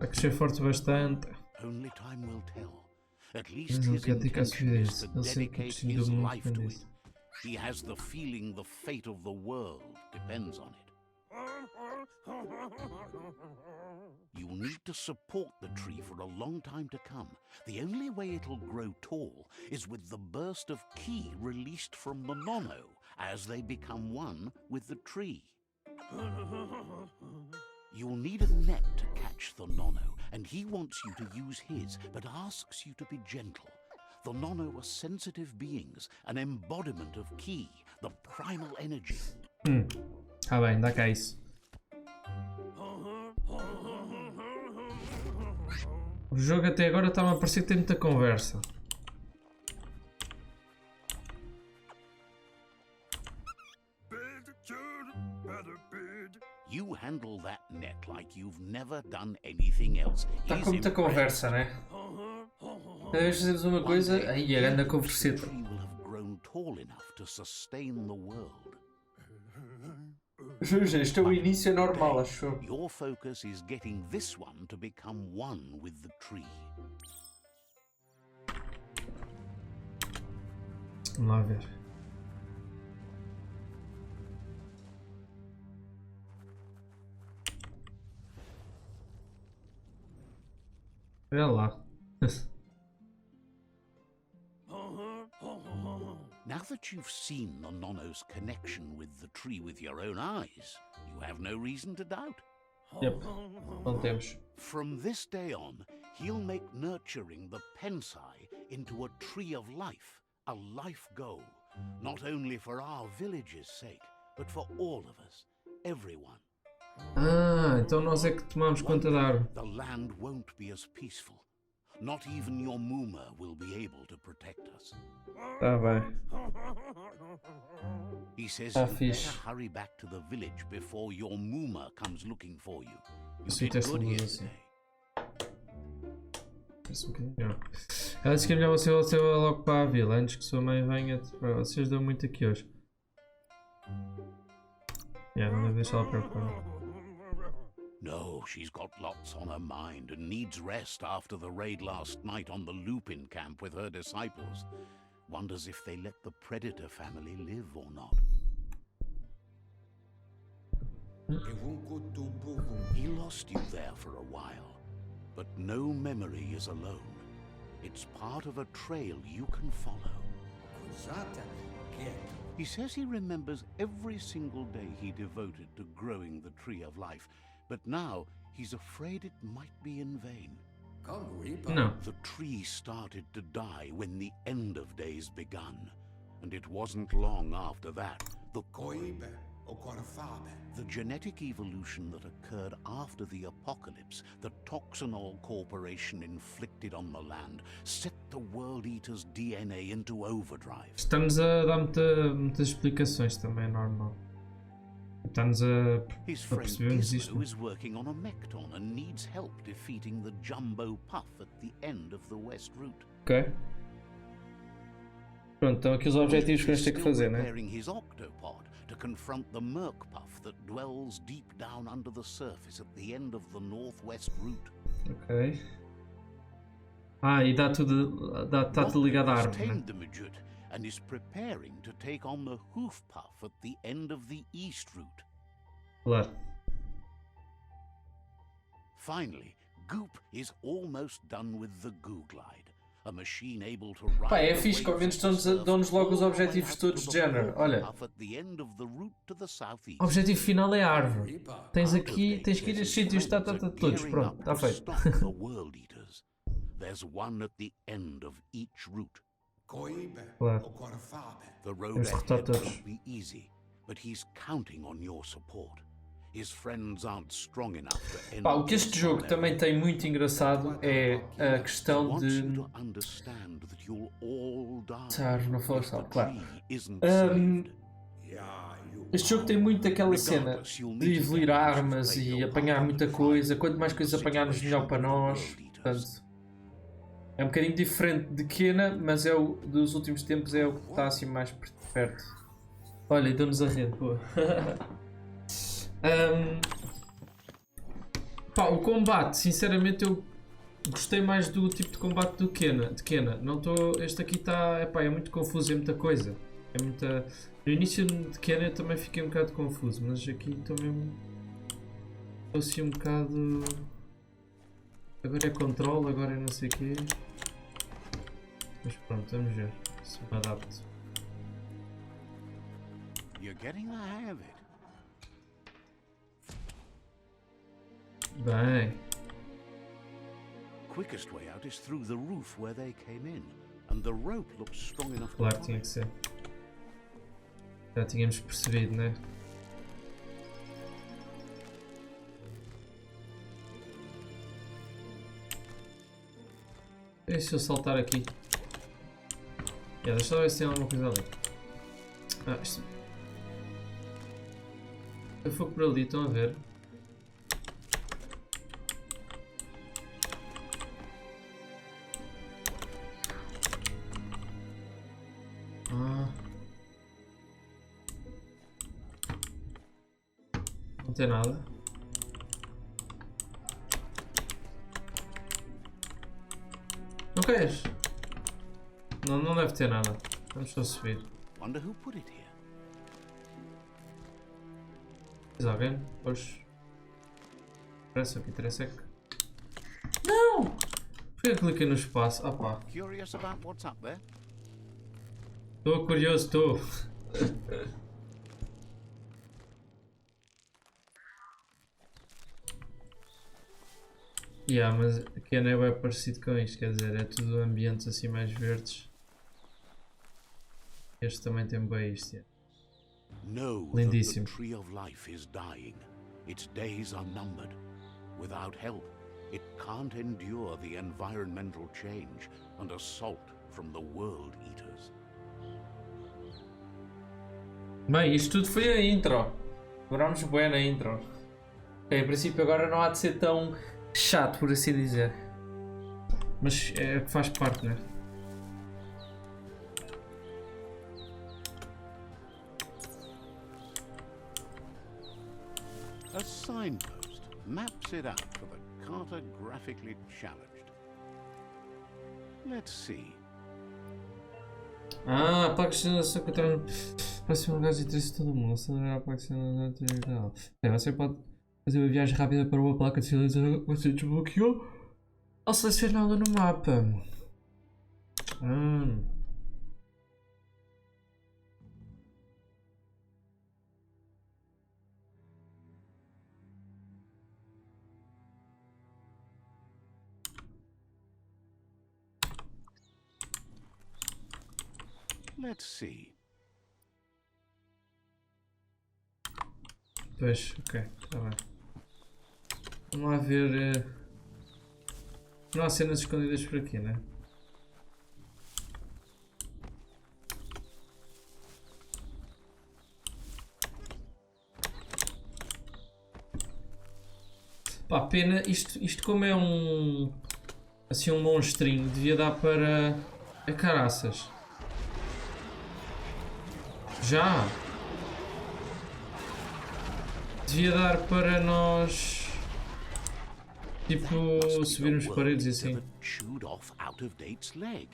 A crescer forte bastante. Only time will tell. At Mas least ele his quer dedicar a sua intention vida a is isso. to Ele sei que dedicate precisa his do mundo life to para it. isso. He has the feeling the fate of the world depends on it. You'll need to support the tree for a long time to come. The only way it'll grow tall is with the burst of ki released from the Nono as they become one with the tree. You'll need a net to catch the Nono, and he wants you to use his, but asks you to be gentle. The Nono are sensitive beings, an embodiment of ki, the primal energy. Ah bem, dá cá isso. O jogo até agora está-me a parecer que tem muita conversa. You handle that net like you've never done anything else. Está He's com muita impressed. conversa, né? Cada vez fazemos uma coisa, One day, aí a he grande hopes conversita. the tree will have grown tall enough to sustain the world. Este é o início normal, acho eu. Your focus is getting this one to become one with the tree. Vamos lá ver. Olha lá. Now that you've seen the Nono's connection with the tree with your own eyes, you have no reason to doubt. Yep, não temos. From this day on, he'll make nurturing the Pensai into a tree of life, a life goal, not only for our village's sake, but for all of us, everyone. Ah, então nós é que tomamos conta da árvore. The land won't be as peaceful. Not even your Muma will be able to protect us. Tá bem. He says Ah, you fixe. better hurry back to the village before your Muma comes looking for you. You Sim, did teste good de here luz assim. today. Parece um bocadinho melhor. Ela disse que é melhor você ir logo para a vila antes que sua mãe venha. Vocês dão muito aqui hoje. Não deve deixar ela preocupada. No, she's got lots on her mind and needs rest after the raid last night on the Lupin camp with her disciples. Wonders if they let the Predator family live or not. He lost you there for a while, but no memory is alone. It's part of a trail you can follow. He says he remembers every single day he devoted to growing the Tree of Life, but now he's afraid it might be in vain. Não. The tree started to die when the end of days begun, and it wasn't long after that the genetic evolution that occurred after the apocalypse that Toxanol Corporation inflicted on the land set the World Eater's DNA into overdrive. Estamos a dar muitas explicações também, é normal. Estamos a His friend percebermos isto. Gizmo is working on a Mecton and needs help defeating the Jumbo Puff at the end of the West Route. Ok. Pronto, então aqui os objetivos que a gente tem que Still fazer, né? preparing his octopod to confront the Merc Puff that dwells deep down under the surface at the end of the Northwest Route. Ok. Ah, e dá tudo. Está tudo ligado à Has árvore, né? tamed the midget and is preparing to take on the hoof puff at the end of the east route. Claro. Finally, Goop is almost done with the Goo Glide, a machine able to Pá, é ride the fixe que ao menos waves of the dão-nos surf logo os all the way objetivos up todos to de the género. Olha, puff at the end of the route to the southeast. o objetivo final é a árvore. Tens Out of aqui, date, tens que ir a his sítios, friends are todos. gearing Pronto, up está to feito. stop the world eaters. There's one at the end of each route. Claro. The road Temos que derrotar ahead todos. won't be easy, but he's counting on your support. His friends aren't strong enough to end Pá, o que este this jogo on their também own. tem muito engraçado é a He questão wants de. you to understand that you'll all die Árvore, não fala if the claro. tree isn't Ahm, saved. Este jogo tem muito aquela cena de evoluir armas e apanhar muita coisa. Quanto mais coisas apanharmos, melhor para nós. Portanto, é um bocadinho diferente de Kena, mas é o dos últimos tempos é o que está assim mais perto. Olha, deu-nos a rede, boa. Pá, o combate, sinceramente, eu gostei mais do tipo de combate do Kena. Não estou. Este aqui está. É muito confuso, é muita coisa. É muita. No início de Kena eu também fiquei um bocado confuso, mas aqui estou mesmo. Estou assim um bocado. Agora é controle, agora é não sei o quê. Mas pronto, vamos ver se me adapto. You're getting the hang of it. Bem. Quickest way out is through the roof where they came in, and the rope looks strong enough to Claro, follow. tinha que ser. Já tínhamos percebido, né? E se eu saltar aqui? Deixa eu ver se tem alguma coisa ali. Isto... Eu for por ali, estão a ver? Não tem nada. Não queres? Não deve ter nada. Vamos só subir. Wonder who put it here. Diz alguém? Pois. Parece o que interessa é que. Não! Porquê que cliquei no espaço? Ah pá. Curious about what's up there? Estou curioso, estou. Mas aqui a neve é parecido com isto, quer dizer, é tudo ambientes assim mais verdes. Este também tem bem isto. Know that the Lindíssimo. tree of life is dying. Its days are numbered. Without help, it can't endure the environmental change and assault from the world eaters. Bem, isto tudo foi a intro. Demorámos bem na intro. Em princípio agora não há de ser tão chato, por assim dizer. Mas é que faz parte, né? A signpost maps it out for the cartographically challenged. Let's see. A placa de sinalização que está próximo lugar de interesse de todo mundo. Acelerar a placa de sinalização. Você pode fazer uma viagem rápida para uma placa de sinalização que você desbloqueou ao selecioná-la no mapa. Let's see. Pois, ok, está bem. Vamos lá ver. Não há cenas escondidas por aqui, né? Pá, pena, isto como é um. Assim, um monstrinho, devia dar para. A caraças. Já! Devia dar para nós Tipo, subirmos paredes e assim. Chewed off out of date's leg.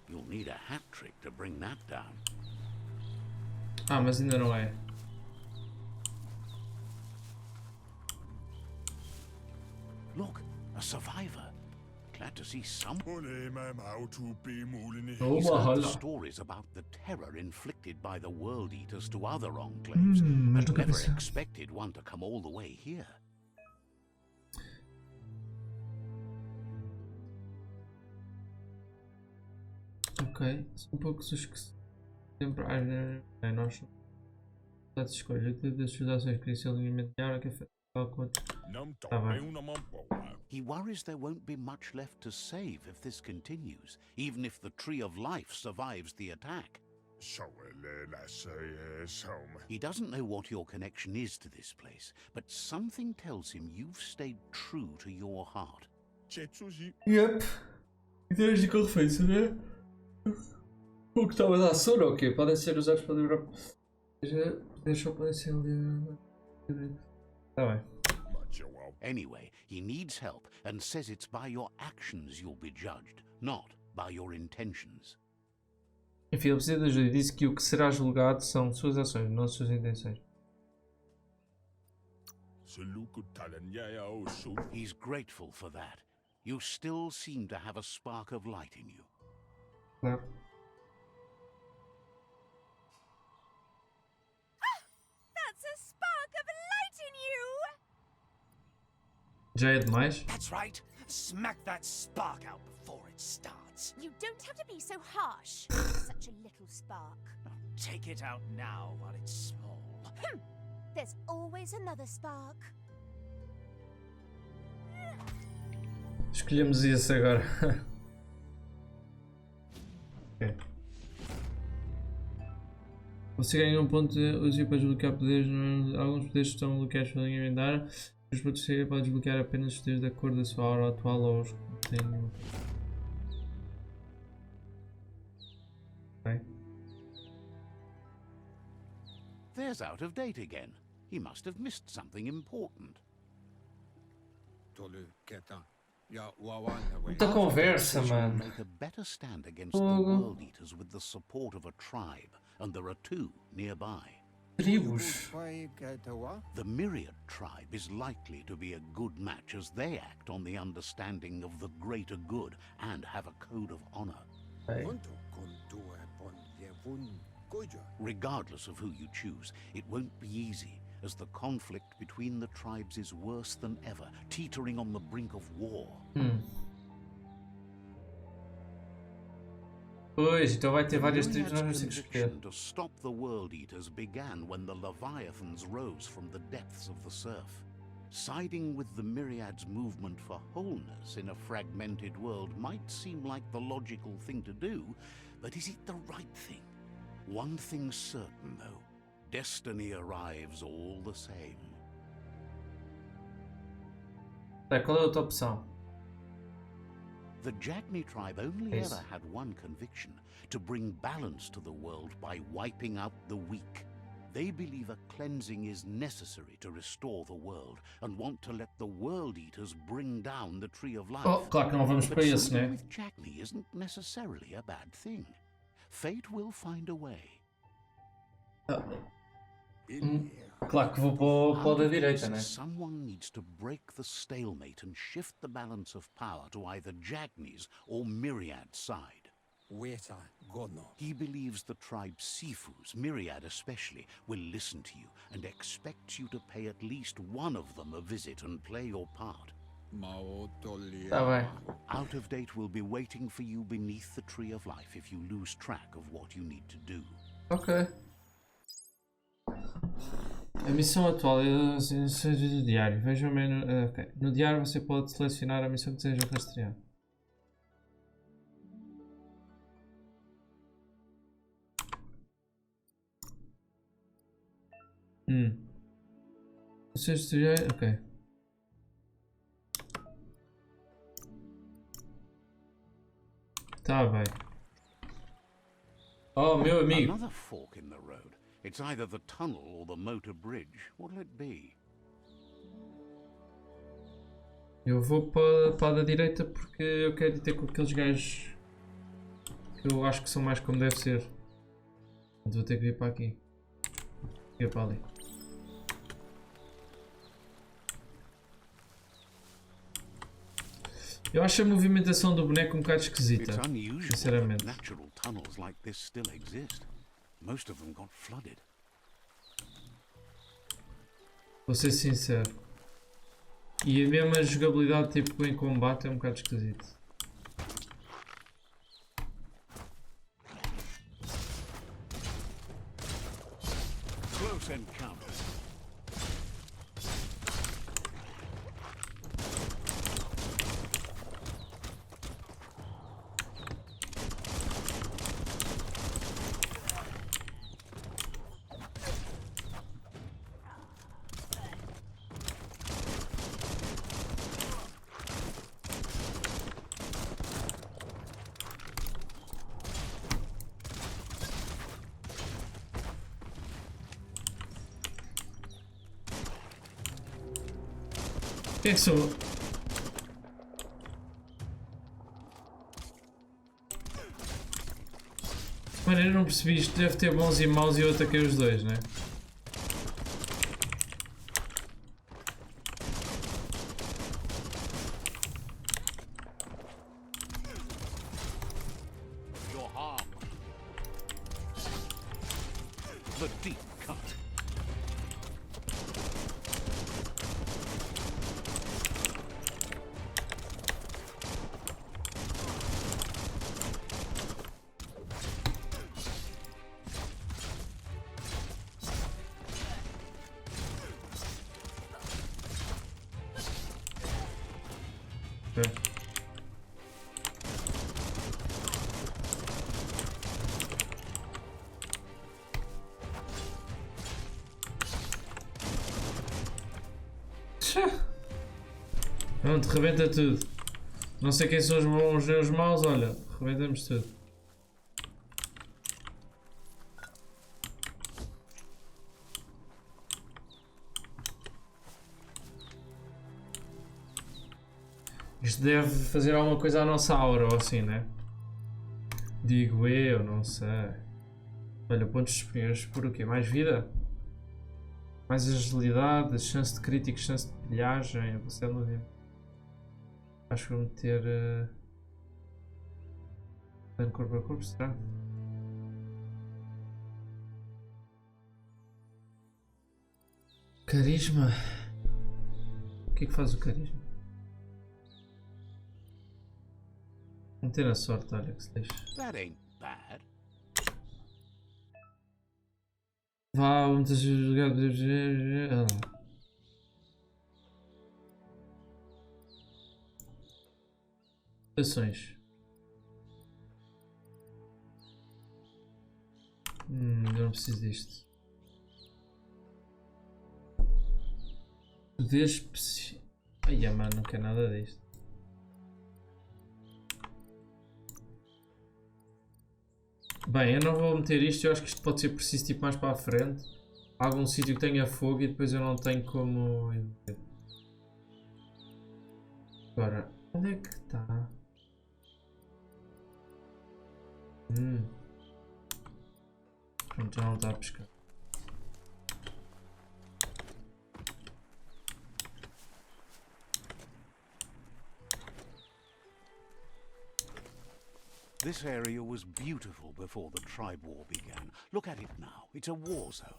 You'll need a hat trick to bring that down. Ah, mas ainda não é. Look, a survivor. Glad to see some. He's heard the stories about the terror inflicted by the World Eaters to other enclaves, but never expected one to come all the way here. Ok, são poucos os que sempre há nós não se escolha das suas ações que esse alinhamento de hora que afeta com outro. Tá bem. He worries there won't be much left to save if this continues, even if the Tree of Life survives the attack. He doesn't know what your connection is to this place, but something tells him you've stayed true to your heart. Yep. Ideias de correfeição, né? O que estava a dar sono ou quê? Podem ser usados para livrar. Deixa podem ser livrados. Tá bem. Anyway, he needs help and says it's by your actions you'll be judged, not by your intentions. Enfim, ele precisa de ajuda e disse que o que será julgado são suas ações, não as suas intenções. He's grateful for that. You still seem to have a spark of light in you. Claro. That's a spark of light in you! Já é demais? That's right. Smack that spark out before it starts. You don't have to be so harsh. Such a little spark. Take it out now while it's small. There's always another spark. Escolhemos esse agora. Okay. Você ganha um ponto útil para desbloquear poderes. Alguns poderes estão bloqueados pela linha lendária. Os pontos de pode desbloquear apenas os poderes de acordo com a sua hora atual ou os que têm. Okay. There's out of date again. He must have missed something important. Muita conversa, mano. Make a better stand against the World Eaters with the support of a tribe, and there are two nearby. Tribos. The Myriad tribe is likely to be a good match as they act on the understanding of the greater good and have a code of honor. Okay. Regardless of who you choose, it won't be easy, as the conflict between the tribes is worse than ever, teetering on the brink of war. Pois, então vai ter várias tribos, nós vamos ter que escolher. To stop the World Eaters began when the Leviathans rose from the depths of the surf. Siding with the Myriad's movement for wholeness in a fragmented world might seem like the logical thing to do, but is it the right thing? One thing's certain, though. Destiny arrives all the same. Qual é a outra opção? The Jagni tribe only ever had one conviction: to bring balance to the world by wiping out the weak. They believe a cleansing is necessary to restore the world and want to let the World Eaters bring down the Tree of Life. Oh, claro que não vamos para esse, né? With Jagni isn't necessarily a bad thing. Fate will find a way. Claro que vou para o da direita, né? Someone needs to break the stalemate and shift the balance of power to either Jagni's or Myriad's side. He believes the tribe Sifus, Myriad especially, will listen to you and expects you to pay at least one of them a visit and play your part. Tá bem. Out of Date will be waiting for you beneath the Tree of Life if you lose track of what you need to do. Ok. A missão atual é do diário. Veja o menu. Okay. No diário você pode selecionar a missão que deseja rastrear. Você rastrear. Ok. Tá bem. Oh, meu amigo. Another fork in the road. It's either the tunnel or the motor bridge. What'll it be? Eu vou para a da direita porque eu quero ir ter com aqueles gajos que eu acho que são mais como deve ser. Então vou ter que vir para aqui. E para ali. Eu acho a movimentação do boneco um bocado esquisita, It's unusual that sinceramente. natural tunnels like this still exist. Most of them got flooded. Vou ser sincero. E a mesma jogabilidade tipo em combate é um bocado esquisito. Close encounter. Quem é que sou? Mano, eu não percebi isto. Deve ter bons e maus e eu ataquei os dois, né? Your harm. The deep cut. Ok. Pronto, rebenta tudo. Não sei quem são os bons e os maus, olha, rebentamos tudo. Isto deve fazer alguma coisa à nossa aura ou assim, né? Digo eu, não sei. Olha, pontos disponíveis por o quê? Mais vida? Mais agilidade, chance de crítico, chance de pilhagem, velocidade no tempo. Acho que vou meter dano corpo a corpo, será? Carisma. O que é que faz o carisma? Meter a sorte, olha que se deixa. That ain't bad. Vá, muitas jogadas. Ações. Eu não preciso disto. Poder especial. Ai, mano, não quero nada disto. Bem, eu não vou meter isto, eu acho que isto pode ser preciso tipo mais para a frente. Algum sítio que tenha fogo e depois eu não tenho como... Agora, onde é que está? Pronto, já não está a pescar. This area was beautiful before the tribe war began. Look at it now. It's a war zone.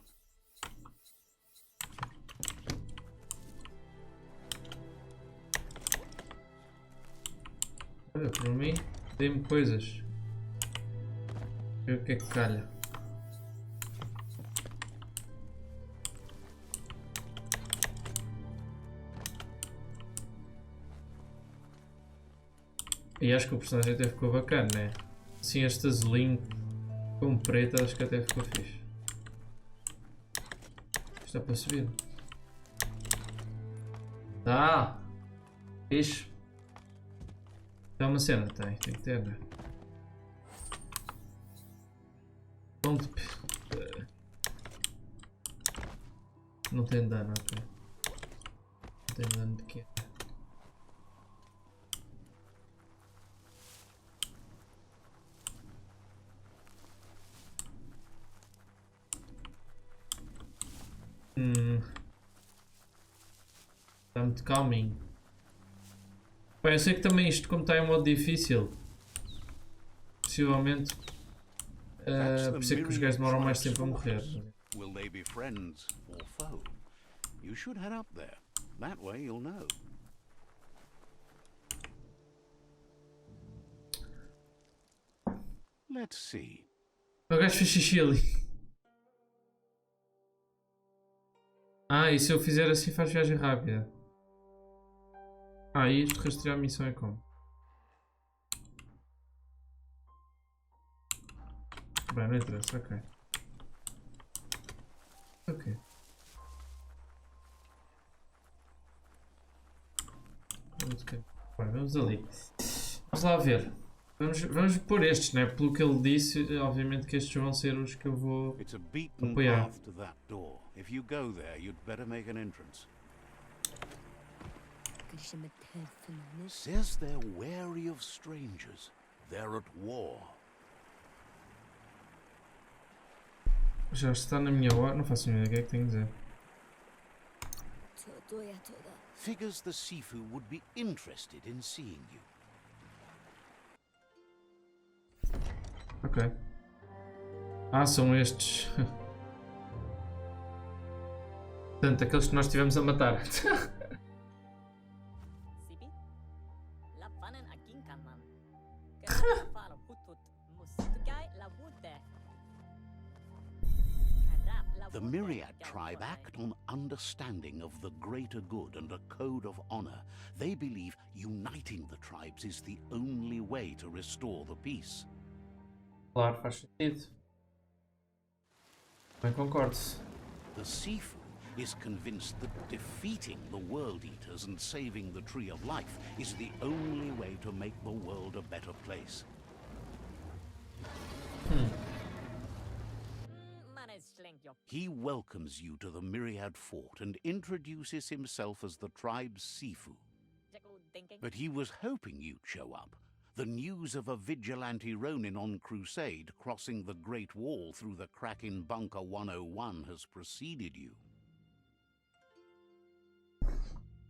Olha, por mim, tem-me coisas. Ver o que é que calha. E acho que o personagem até ficou bacana, né? Assim, este azulinho com preto, acho que até ficou fixe. Está para subir. Tá! Fixe. Tem uma cena, tem que ter, né? Ponto. Não tem dano, ok. Não tem dano de quê? Está muito calminho. Bem, eu sei que também isto, como está em modo difícil, possivelmente, por isso é que os gajos demoram mais tempo a morrer. Will they be friends or foe? You should head up there. That way you'll know. Let's see. O gajo fez xixi ali. Ah, e se eu fizer assim faz viagem rápida? Ah, e isto rastrear a missão é como? Bem, não interessa, ok. Ok. Vamos ali. Vamos lá ver. Vamos pôr estes, né? Pelo que ele disse, obviamente que estes vão ser os que eu vou It's a beaten apoiar. path to that door. If you go there, you'd better make an entrance. Says they're wary of strangers. They're at war. Já está na minha hora, não faço ideia o que é que tenho a dizer. Figures the Sifu would be interested in seeing you. Ok. Ah, são estes. Portanto, aqueles que nós tivemos a matar. The Myriad tribe act on understanding of the greater good and a code of honor. They believe uniting the tribes is the only way to restore the peace. Claro, faz sentido. Bem, concordo. The Sifu is convinced that defeating the World Eaters and saving the Tree of Life is the only way to make the world a better place. He welcomes you to the Myriad Fort and introduces himself as the tribe's Sifu. But he was hoping you'd show up. The news of a vigilante Ronin on crusade crossing the Great Wall through the crack in Bunker 101 has preceded you.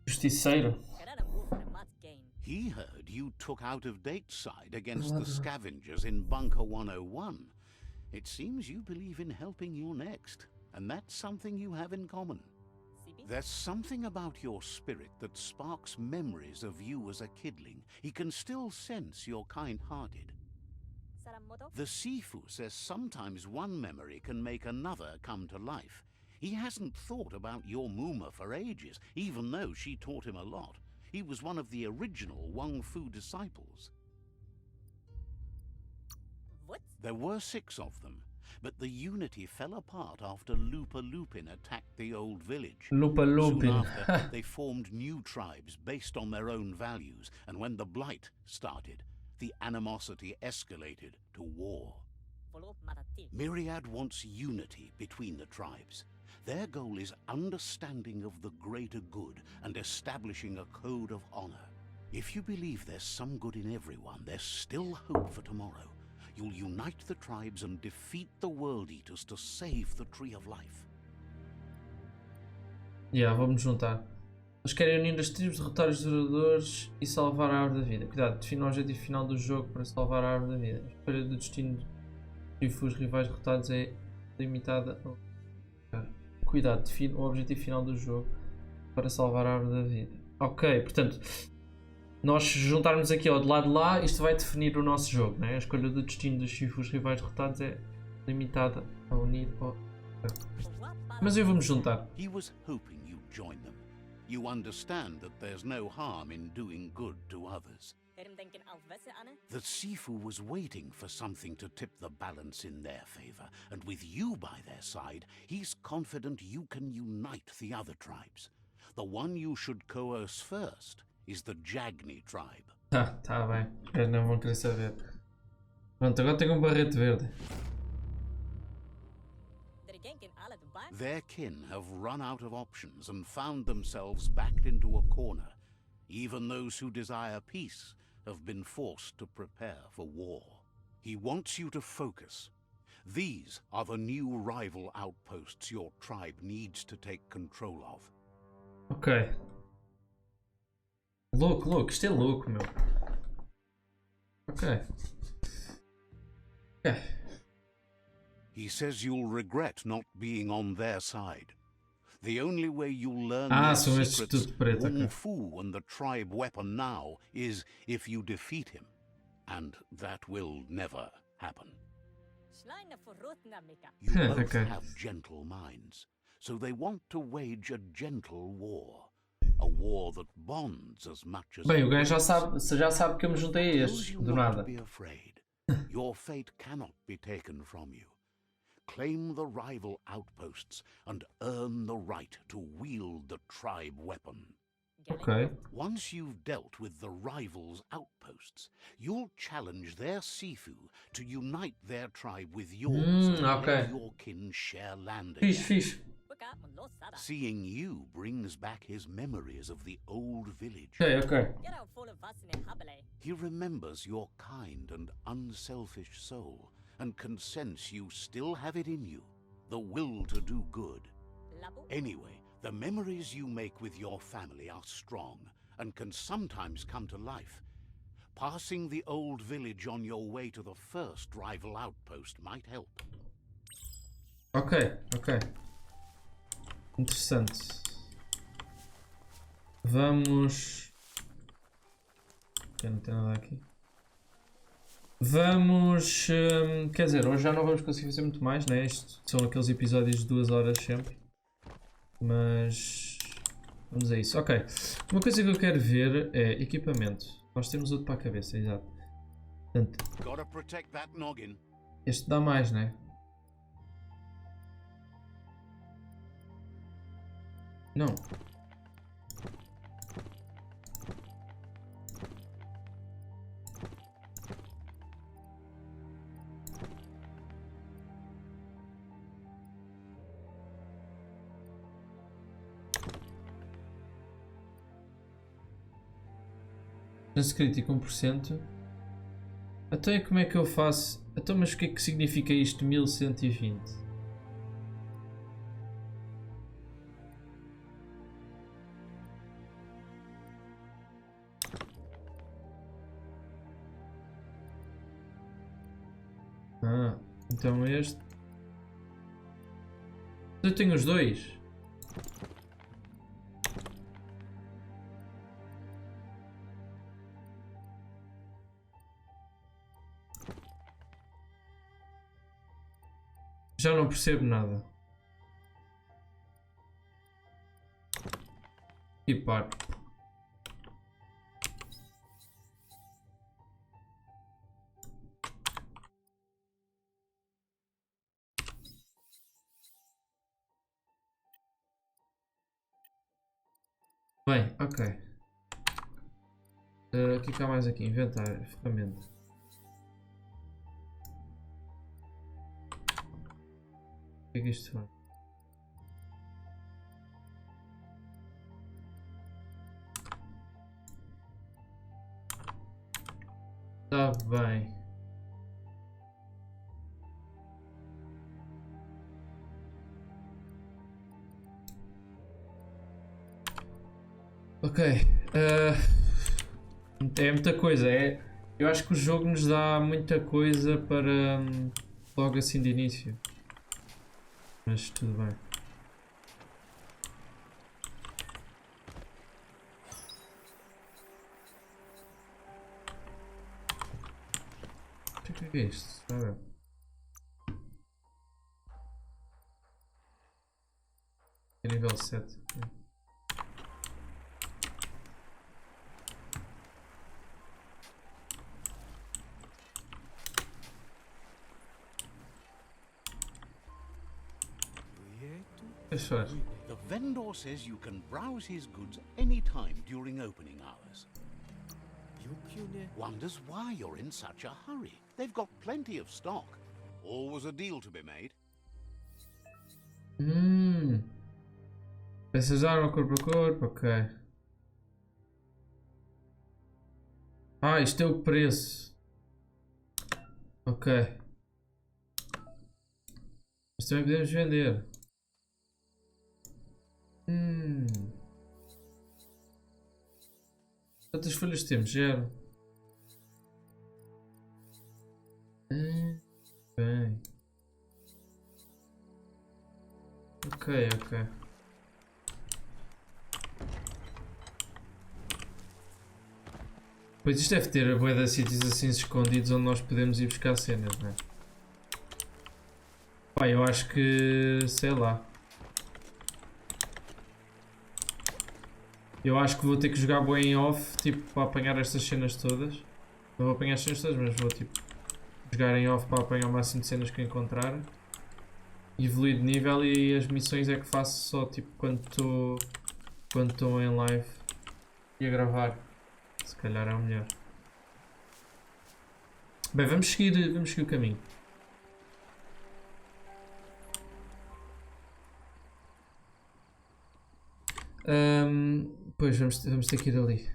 Justiceiro. He heard you took out-of-date side against the scavengers in Bunker 101. It seems you believe in helping your next, and that's something you have in common. There's something about your spirit that sparks memories of you as a kidling. He can still sense you're kind-hearted. The Sifu says sometimes one memory can make another come to life. He hasn't thought about your Muma for ages, even though she taught him a lot. He was one of the original Wang Fu disciples. There were 6 of them, but the unity fell apart after Lupa Lupin attacked the old village. Lupa Lupin. Soon after, they formed new tribes based on their own values, and when the Blight started, the animosity escalated to war. Myriad wants unity between the tribes. Their goal is understanding of the greater good and establishing a code of honor. If you believe there's some good in everyone, there's still hope for tomorrow. You'll unite the tribes and defeat the World Eaters to save the Tree of Life. Vamos juntar. Eles querem unir as tribos, derrotar os devoradores e salvar a árvore da vida. Cuidado, defina o objetivo final do jogo para salvar a árvore da vida. A escolha do destino dos rivais derrotados é limitada a... Cuidado, define o objetivo final do jogo para salvar a árvore da vida. Ok, portanto, nós juntarmos aqui ao de lado de lá, isto vai definir o nosso jogo, né? A escolha do destino dos rivais derrotados é limitada a unir ao... Mas eu vou-me juntar. He was hoping you'd join them. You understand that there's no harm in doing good to others. The Sifu was waiting for something to tip the balance in their favor, and with you by their side, he's confident you can unite the other tribes. The one you should coerce first is the Jagni tribe. Tá bem. Eles não vão querer saber. Pronto, agora tenho barrete verde. Their kin have run out of options and found themselves backed into a corner. Even those who desire peace have been forced to prepare for war. He wants you to focus. These are the new rival outposts your tribe needs to take control of. Ok. Louco, louco. Isto é louco, meu. Ok. He says you'll regret not being on their side. The only way you'll learn Ah, their são estes secrets, tudo preto, ok. Kung Fu and the tribe weapon now, is if you defeat him. And that will never happen. You both Okay. have gentle minds, so they want to wage a gentle war. A war that bonds as much as Bem, it o gajo breaks. já sabe que eu me juntei a Those estes, you do not nada. to be afraid. Your fate cannot be taken from you. Claim the rival outposts and earn the right to wield the tribe weapon. Ok. Once you've dealt with the rivals' outposts, you'll challenge their Sifu to unite their tribe with yours and okay. let your kin share land again. Fixe. Seeing you brings back his memories of the old village. Ok. He remembers your kind and unselfish soul and can sense you still have it in you, the will to do good. Anyway, the memories you make with your family are strong and can sometimes come to life. Passing the old village on your way to the first rival outpost might help. Ok. Interessante. Vamos... Ok, não tem nada aqui. Vamos... quer dizer, hoje já não vamos conseguir fazer muito mais, né? Isto são aqueles episódios de 2 horas sempre. Mas... vamos a isso. Ok. Uma coisa que eu quero ver é equipamento. Nós temos outro para a cabeça, exato. Portanto, Gotta protect that noggin. este dá mais, né? Não. Chance crítica 1%. Então, e como é que eu faço? Então, mas o que é que significa isto? 1120? Ah, então este. Eu tenho os dois. Já não percebo nada. E paro. Bem, ok. O que é que há mais aqui? Inventário, ferramenta. O que é que isto faz? Está bem. Ok. É muita coisa. Eu acho que o jogo nos dá muita coisa para logo assim de início. Mas tudo bem. O que é isto? É nível 7. The vendor says you can browse his goods anytime during opening hours. Wonders why you're in such a hurry. They've got plenty of stock. Always a deal to be made. Peças de arma corpo a corpo, ok. Ah, isto é o preço. Ok. Mas também podemos vender. Quantas folhas temos? 0. Bem. Ok. Pois isto deve ter a bué de sítios assim escondidos onde nós podemos ir buscar cenas, não é? Pá, eu acho que... sei lá. Eu acho que vou ter que jogar bué em off, tipo, para apanhar estas cenas todas. Não vou apanhar as cenas todas, mas vou, tipo, jogar em off para apanhar o máximo de cenas que encontrar. Evoluir de nível e as missões é que faço só, tipo, quando estou em live e a gravar. Se calhar é o melhor. Bem, vamos seguir o caminho. Pois, vamos ter que ir ali.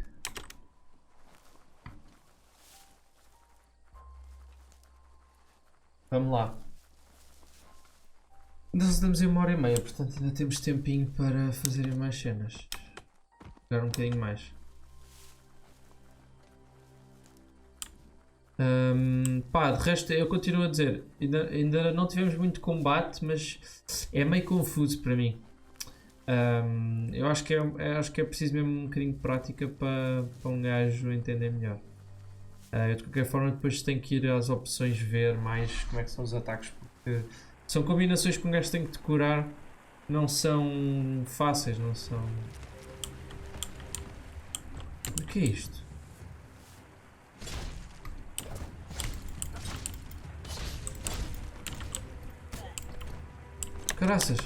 Vamos lá. Ainda estamos em 1h30, portanto ainda temos tempinho para fazerem mais cenas. Jogar um bocadinho mais. Pá, de resto eu continuo a dizer, ainda não tivemos muito combate, mas é meio confuso para mim. Eu acho que é preciso mesmo um bocadinho de prática para um gajo entender melhor. Eu de qualquer forma depois tenho que ir às opções ver mais como é que são os ataques, porque são combinações que um gajo tem que decorar, não são fáceis, não são... O que é isto? Caraças!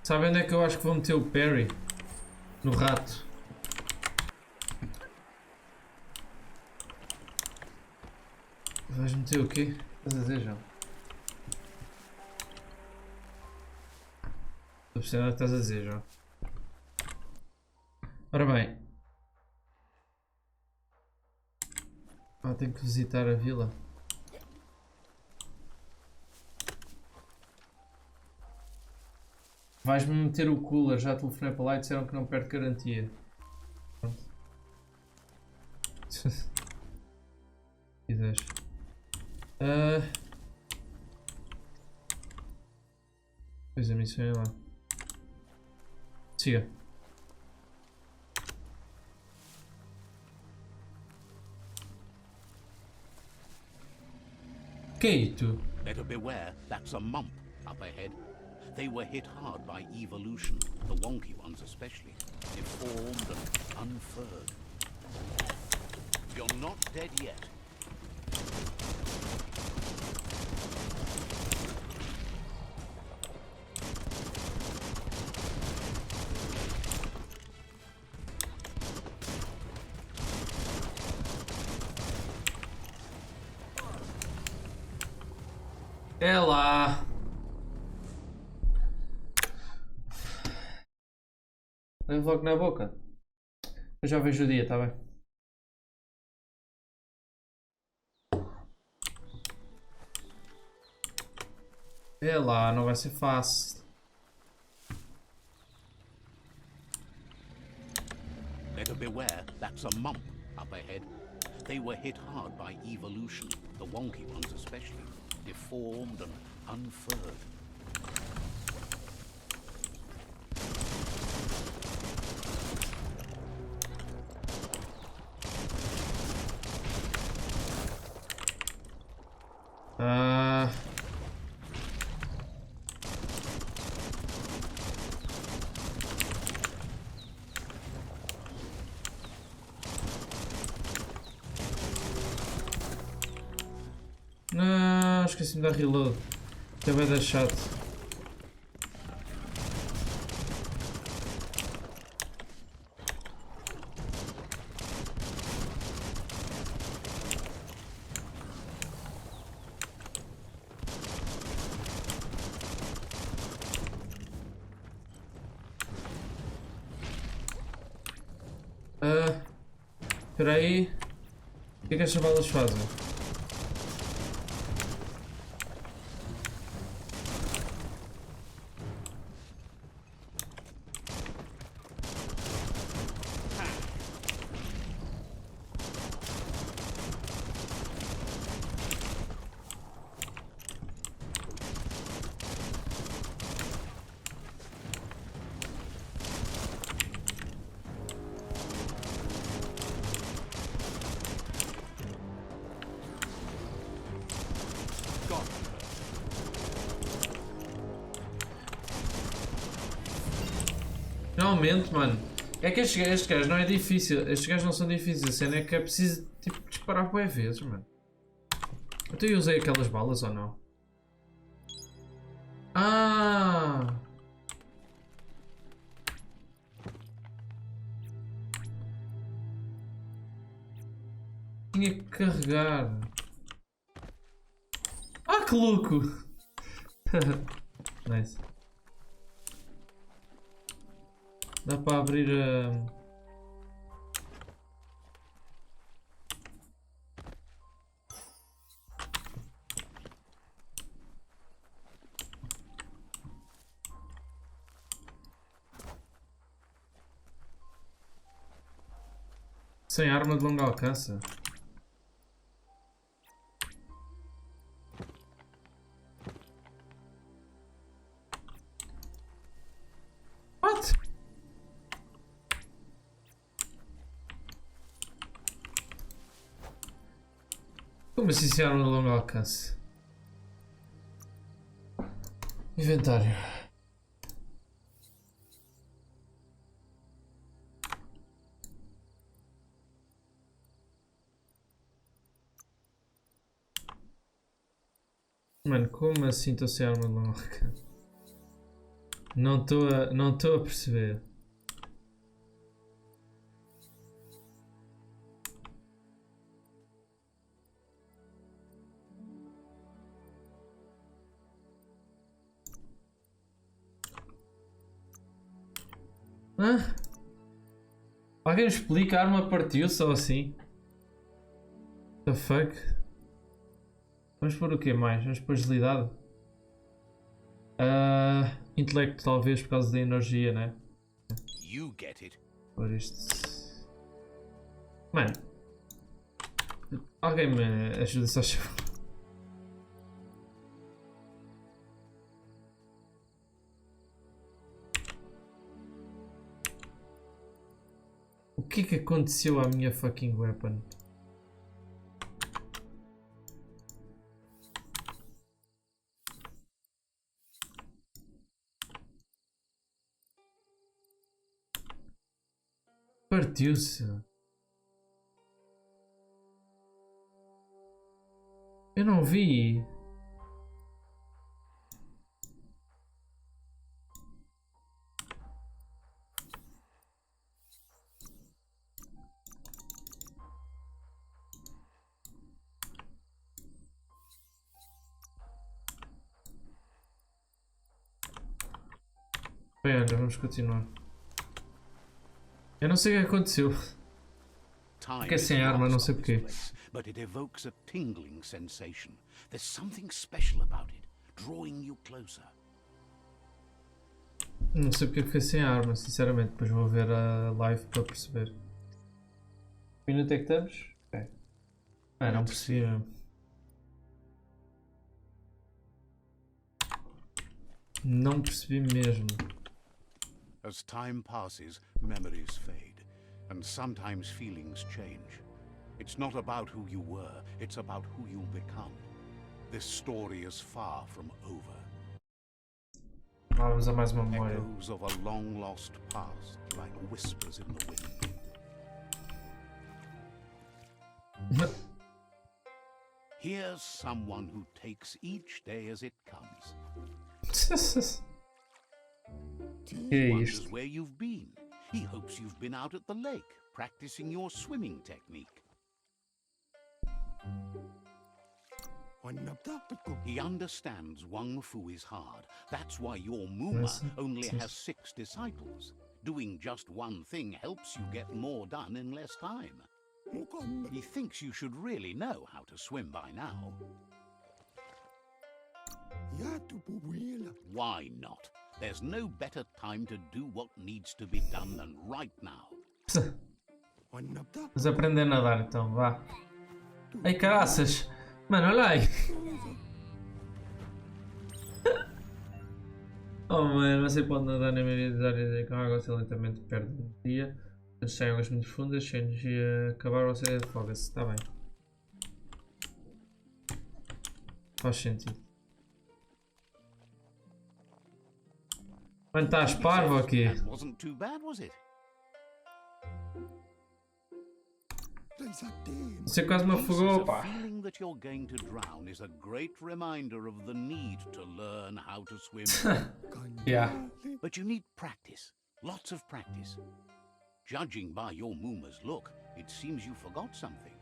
Sabe onde é que eu acho que vou meter o parry? No rato. Vais meter o quê? Estás a dizer, João? Estou a perceber o que estás a dizer, João. Ora bem. Tenho que visitar a vila. Vais-me meter o cooler, já telefonei para lá e disseram que não perde garantia. Pronto. Quiseres. Pois a missão é lá. Siga. Que é isto? Better beware, that's a mump up ahead. They were hit hard by evolution, the wonky ones especially, deformed and unfurred. You're not dead yet. É lá. Leve logo na boca. Eu já vejo o dia, tá bem? É lá, não vai ser fácil. Better beware, that's a mump up ahead. They were hit hard by evolution, the wonky ones especially, deformed and unfurred. Não, esqueci-me de dar reload. Isto é bem da chato. Espera aí. O que é que estas balas fazem? Realmente, mano. É que estes gajos não é difícil. Estes gajos não são difíceis. A cena é que é preciso tipo, disparar bué vezes, mano. Eu usei aquelas balas ou não? Ah! Tinha que carregar. Ah, que louco! Nice. Dá para abrir a... Sem arma de longo alcance. What? Como assim sem arma de longo alcance? Inventário. Mano, como assim estou sem arma de longo alcance? Não estou a perceber. Hã? Alguém me explica? A arma partiu só assim? The fuck? Vamos pôr o que mais? Vamos pôr agilidade? Intelecto talvez por causa da energia, né? You get it. Por isto. Mano. Alguém me ajuda só a chamar. O que é que aconteceu à minha fucking weapon? Partiu-se. Eu não vi. Bem, olha, vamos continuar. Eu não sei o que aconteceu. Fiquei sem arma, não sei porquê. But it evokes a tingling sensation. There's something special about it, drawing you closer. Não sei porque fiquei sem arma, sinceramente. Depois vou ver a live para perceber. Que minuto é que estamos? Ok. Ah, não percebi mesmo. Não percebi mesmo. As time passes, memories fade, and sometimes feelings change. It's not about who you were, it's about who you become. This story is far from over. Vamos a mais uma memória. Echoes of a long-lost past, like whispers in the wind. Here's someone who takes each day as it comes. He wonders where you've been. He hopes you've been out at the lake, practicing your swimming technique. He understands Wang Fu is hard. That's why your Muma only has 6 disciples. Doing just one thing helps you get more done in less time. He thinks you should really know how to swim by now. Why not? There's no better time to do what needs to be done than right now. Vamos aprender a nadar então, vá. Ei, caraças! Mano, olha aí! Oh mano, você pode nadar na maioria das áreas com água, você lentamente perde o dia. Antes de águas muito fundas, se a energia acabar, você afoga-se. Está bem. Faz sentido. Mano, estás parvo aqui? Wasn't too bad, was it? Você quase me afogou, pá. The feeling that you're going to drown is a great reminder of the need to learn how to swim. Yeah. But you need practice, lots of practice. Judging by your Muma's look, it seems you forgot something.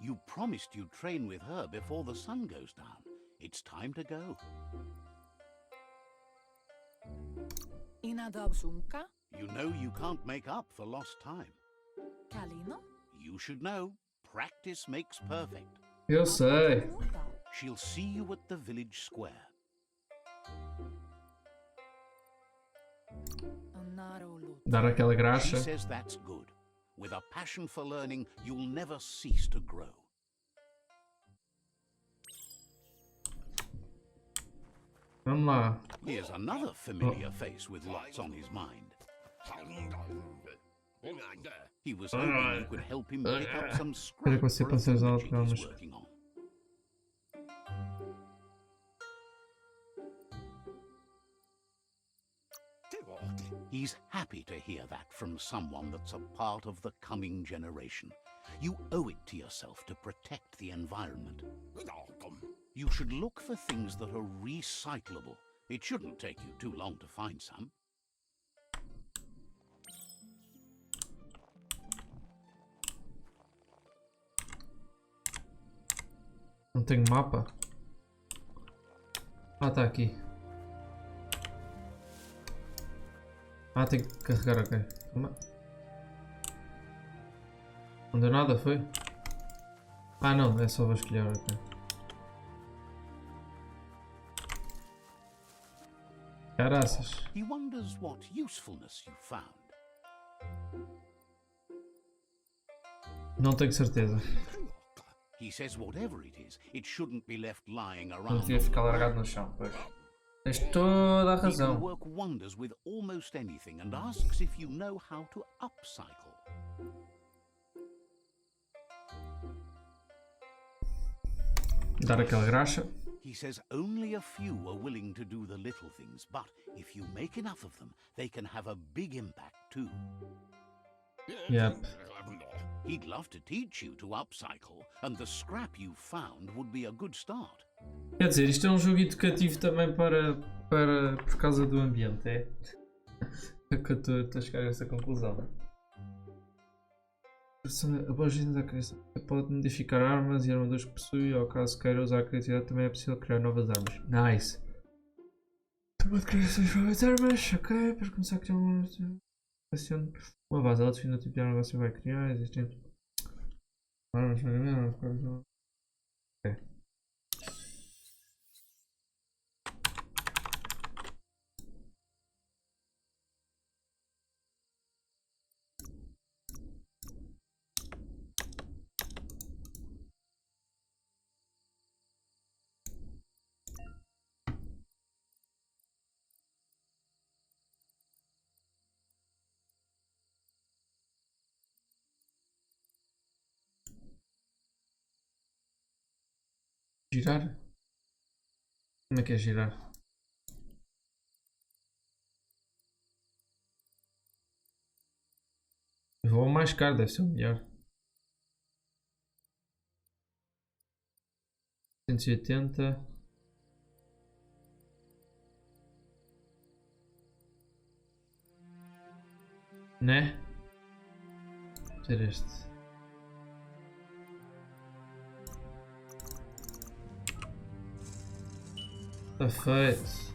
You promised you'd train with her before the sun goes down. It's time to go. You know you can't make up for lost time. You should know, practice makes perfect. Eu sei. She'll see you at the village square. Dar aquela She graxa. says that's good. With a passion for learning, you'll never cease to grow. Vamos lá. Here's another familiar face with lots on his mind. He was hoping you could help him pick up some scrap que você for a passe as project aulas, he's mas- working on. He's happy to hear that from someone that's a part of the coming generation. You owe it to yourself to protect the environment. You should look for things that are recyclable. It shouldn't take you too long to find some. Não tenho mapa. Ah, tá aqui. Ah, tem que carregar, ok. Calma. Não deu nada, foi? Ah não, é só vasculhar, ok. Caraças. He wonders what usefulness you found. Não tenho certeza. He says whatever it is, it shouldn't be left lying Não around. devia ficar largado no chão, pois. Tens toda a He can razão. work wonders with almost anything and asks if you know how to upcycle. Dar aquela graxa. He says only a few are willing to do the little things, but if you make enough of them, they can have a big impact too. Yep. He'd love to teach you to upcycle, and the scrap you found would be a good start. Quer dizer, isto é um jogo educativo também por causa do ambiente, é? É que eu estou a chegar a essa conclusão. A boa gente da criança pode modificar armas e armaduras que possui, ou caso queira usar a criatividade, também é possível criar novas armas. Nice! Pode criar essas novas armas, ok, para começar a criar uma base, ela define o tipo de arma que você vai criar, existem armas, ok. Girar? Como é que é girar? Eu vou ao mais caro, deve ser o melhor. 180. Né? Vou ter este. Está feito.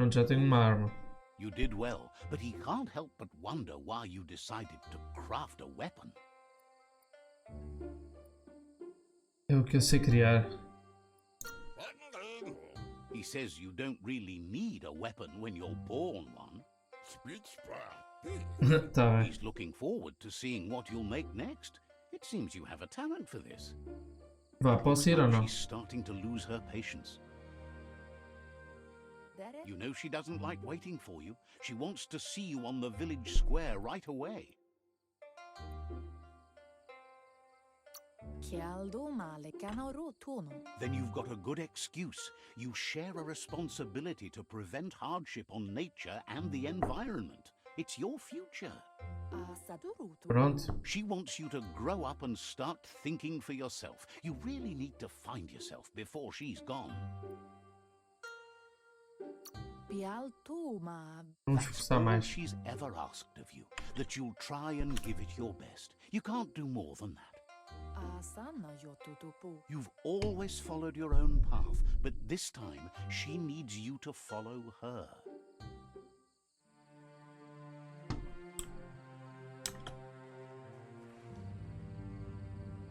Pronto, já tenho uma arma. You did well, but he can't help but wonder why you decided to craft a weapon. É o que eu sei criar. He says you don't really need a weapon when you're born one. Tá bem. He's looking forward to seeing what you'll make next. It seems you have a talent for this. Vá, posso ir ou não? She's starting to lose her patience. You know she doesn't like waiting for you. She wants to see you on the village square right away. Then you've got a good excuse. You share a responsibility to prevent hardship on nature and the environment. It's your future. Pronto. She wants you to grow up and start thinking for yourself. You really need to find yourself before she's gone. Vamos esforçar mais. She's ever asked of you that you'll try and give it your best. You can't do more than that. You've always followed your own path, but this time she needs you to follow her.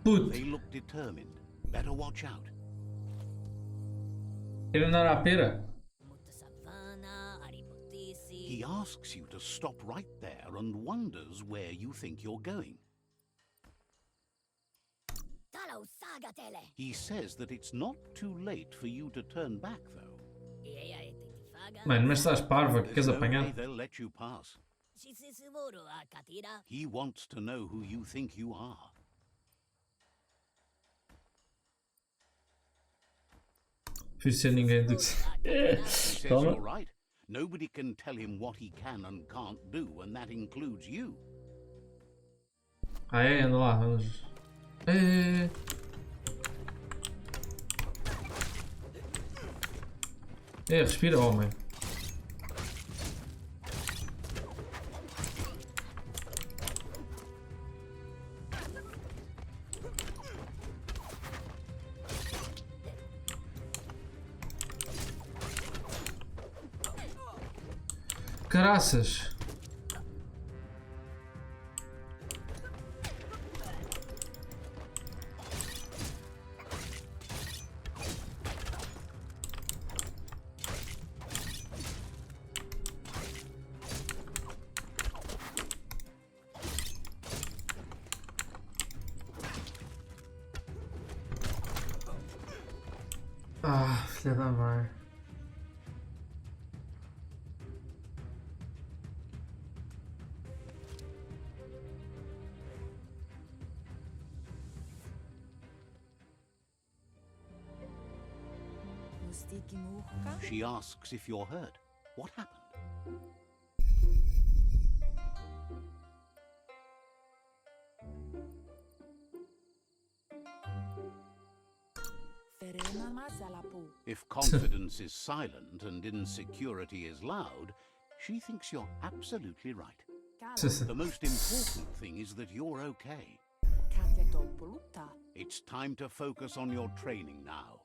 Puto. They look determined. Better watch out. Quer andar à pera? He asks you to stop right there and wonders where you think you're going. He says that it's not too late for you to turn back, though. Mano, mas estás parva, que queres There's no way apanhar? they'll let you pass. He wants to know who you think you are. Prefiro ser ninguém do que... He says Toma. you're right. Nobody can tell him what he can and can't do, and that includes you. Ah é? Anda lá, vamos... respira, homem. Caraças! Ah, filha da mãe. She asks if you're hurt. What happened? If confidence is silent and insecurity is loud, she thinks you're absolutely right. The most important thing is that you're okay. It's time to focus on your training now.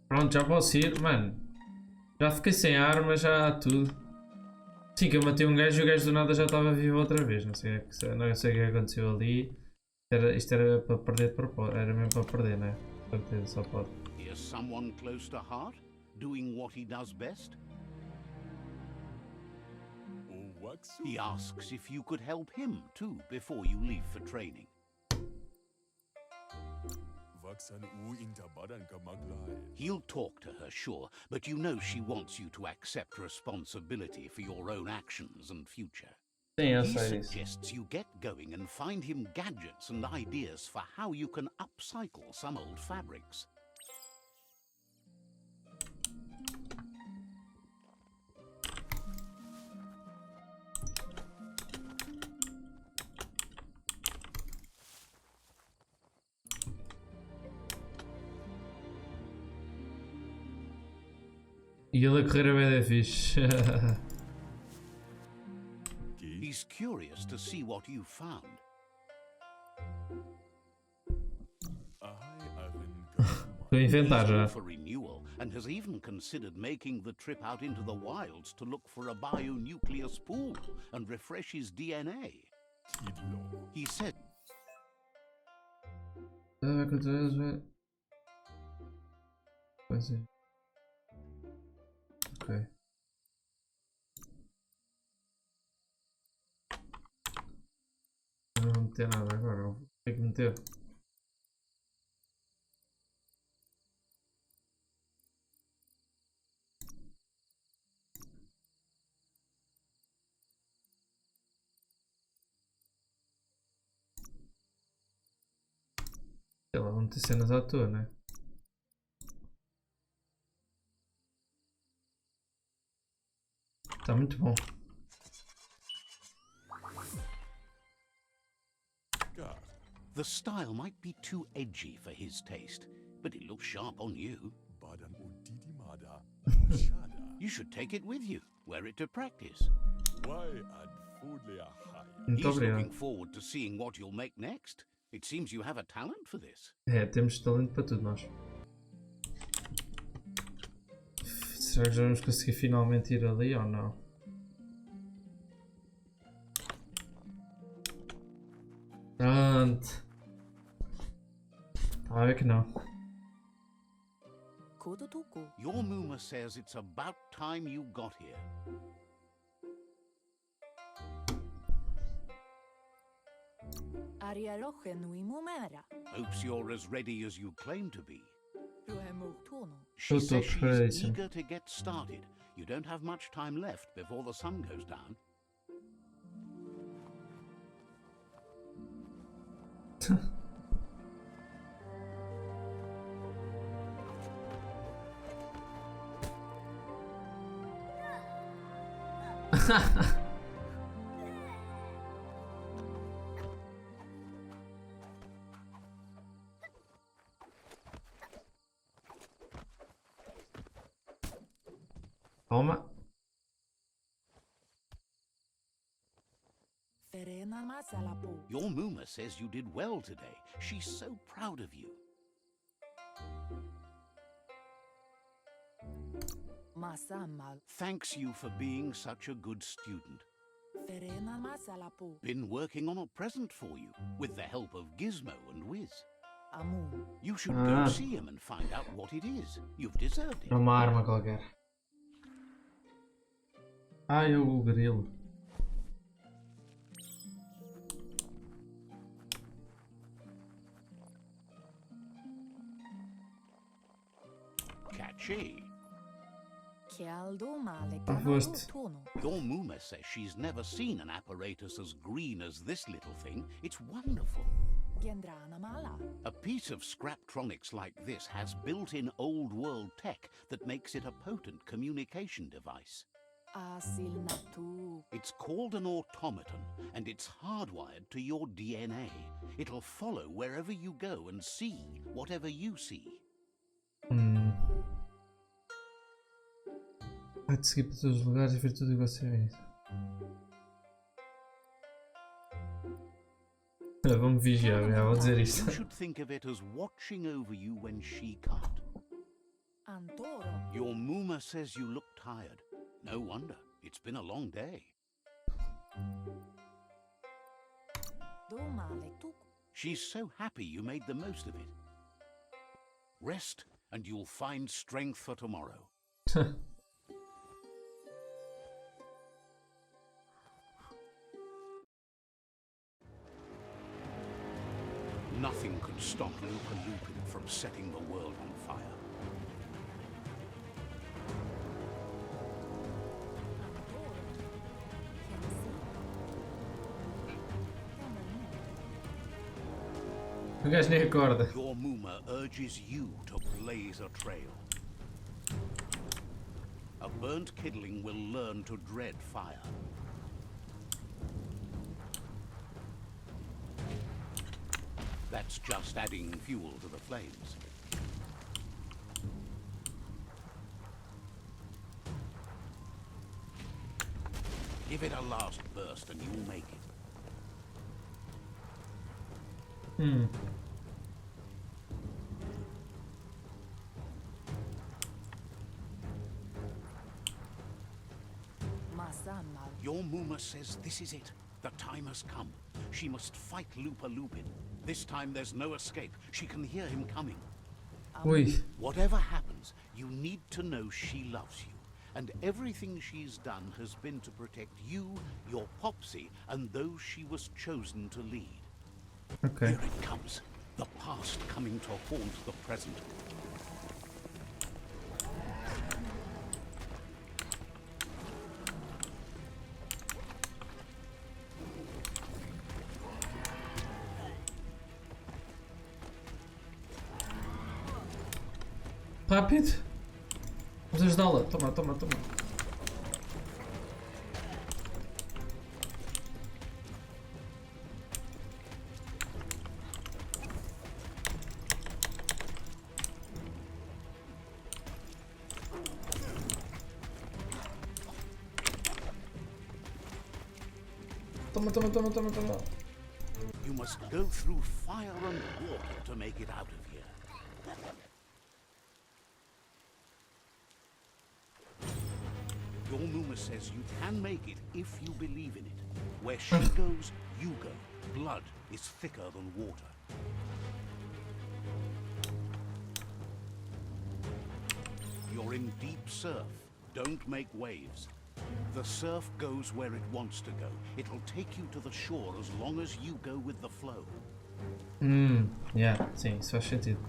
Pronto, já posso ir, mano. Já fiquei sem arma, já tudo. Sim, que eu matei um gajo e o gajo do nada já estava vivo outra vez. Não sei, não sei o que aconteceu ali. Isto era para perder de propósito. Era mesmo para perder, né? Certeza, só pode. Here's someone close to heart, doing what he does best. He asks if you could help him too before you leave for training. He'll talk to her, sure, but you know she wants you to accept responsibility for your own actions and future. Sim, eu He sei isso. suggests you get going and find him gadgets and ideas for how you can upcycle some old fabrics. E ele a correr a bem é fixe. He's curious to see what you found. Estou a inventar já. For renewal and has even considered making the trip out into the wilds to look for a bionuclear spool and refresh his DNA. He said... Ok. Não vou meter nada agora, vou ter que meter. Sei lá, vou meter cenas à toa, né? Tá muito bom. The style might be too edgy for his taste, but it looks sharp on you. You should take it with you, wear it to practice. Muito He's looking obrigado. forward to seeing what you'll make next. It seems you have a talent for this. É, temos talento para tudo nós. Será que já vamos conseguir finalmente ir ali ou não? Pronto. Ah, é que não. Your Muma says it's about time you got here. Hopes you're as ready as you claim to be. She says she's eager to get started. You don't have much time left before the sun goes down. Toma. Your Muma says you did well today. She's so proud of you. Thanks you for being such a good student. Been working on a present for you, with the help of Gizmo and Wiz. You should go see him and find out what it is. You've deserved it. É uma arma qualquer. Ai, o grilo. Catchy. Foste. Your Muma says she's never seen an apparatus as green as this little thing. It's wonderful. A piece of Scraptronics like this has built-in old-world tech that makes it a potent communication device. It's called an automaton, and it's hardwired to your DNA. It'll follow wherever you go and see whatever you see. Vai-te seguir para todos os lugares e ver tudo o que você vê. Vamos vigiar, já vou dizer isto. You should think of it as watching over you when she can't. Your Muma says you look tired. No wonder. It's been a long day. She's so happy you made the most of it. Rest and you'll find strength for tomorrow. Nothing could stop Lupa Lupin from setting the world on fire. O gajo nem acorda. Your Muma urges you to blaze a trail. A burnt kidling will learn to dread fire. That's just adding fuel to the flames. Give it a last burst and you'll make it. Uma says this is it. The time has come. She must fight Lupa Lupin. This time there's no escape. She can hear him coming. Ui. Whatever happens, you need to know she loves you. And everything she's done has been to protect you, your Popsy, and those she was chosen to lead. Ok. Here it comes. The past coming to haunt the present. Rápido. Vamos ajudá-la. Toma, toma, toma. Toma, toma, toma, toma, toma. You must go through fire and water to make it out of here. Your Muma says you can make it if you believe in it. Where she goes, you go. Blood is thicker than water. You're in deep surf. Don't make waves. The surf goes where it wants to go. It'll take you to the shore as long as you go with the flow. Yeah, sim, isso faz sentido.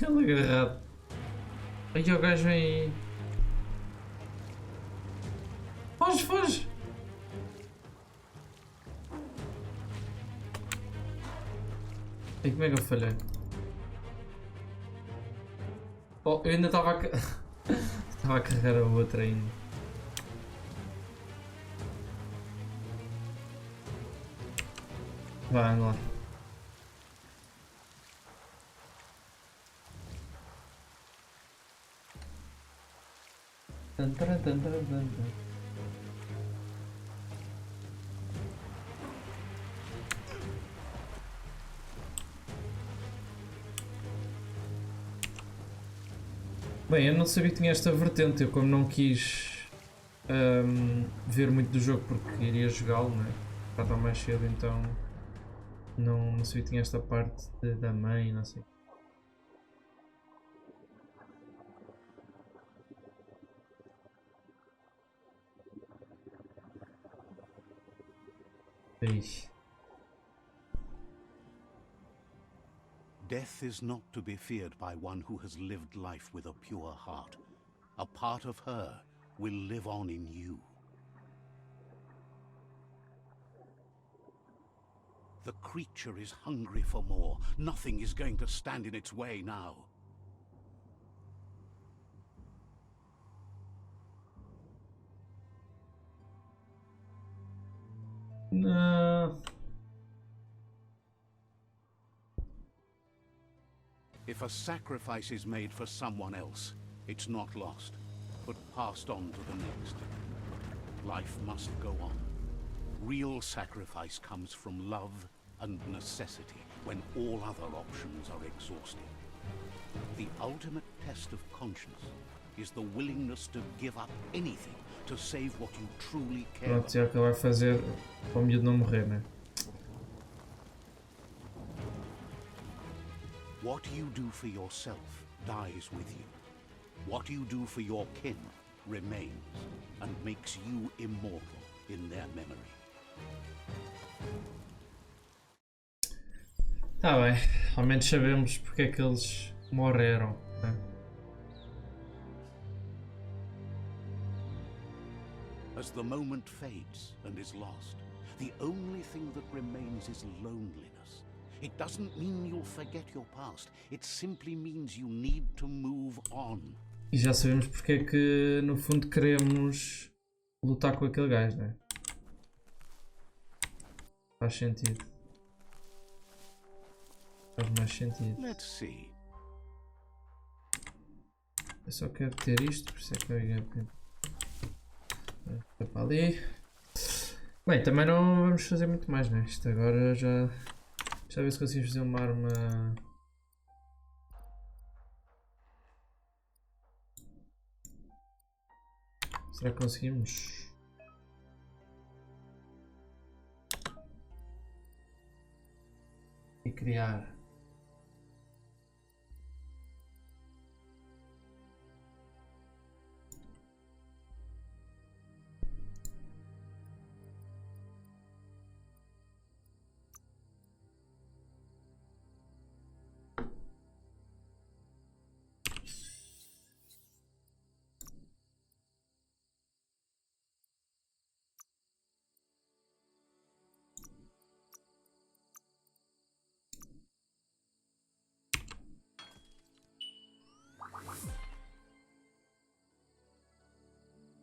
Ele agarrado. Aí o gajo vem aí. Foge, foge! E como é que eu falhei? Oh, eu ainda estava a... estava a carregar a outra ainda. Vai, anda lá. Bem, eu não sabia que tinha esta vertente, eu como não quis ver muito do jogo porque iria jogá-lo, não é? Já está mais cedo, então não sabia que tinha esta parte da mãe, não sei. Ixi. Death is not to be feared by one who has lived life with a pure heart. A part of her will live on in you. The creature is hungry for more. Nothing is going to stand in its way now. Não. If a sacrifice is made for someone else, it's not lost, but passed on to the next. Life must go on. Real sacrifice comes from love and necessity when all other options are exhausted. The ultimate test of conscience is the willingness to give up anything to save what you truly care Pronto, já que vai fazer para o miúdo não morrer, né? What you do for yourself dies with you. What you do for your kin remains and makes you immortal in their memory. Tá bem, ao menos sabemos porque é que eles morreram, né? As the moment fades and is lost, the only thing that remains is loneliness. It doesn't mean you'll forget your past. It simply means you need to move on. E já sabemos porque é que no fundo queremos lutar com aquele gajo, né? Faz sentido. Faz mais sentido. Let's see. Eu só quero ter isto, por isso é que eu ia para ali. Bem, também não vamos fazer muito mais, né? Isto agora já. Deixa eu ver se consigo fazer uma arma. Será que conseguimos? E criar.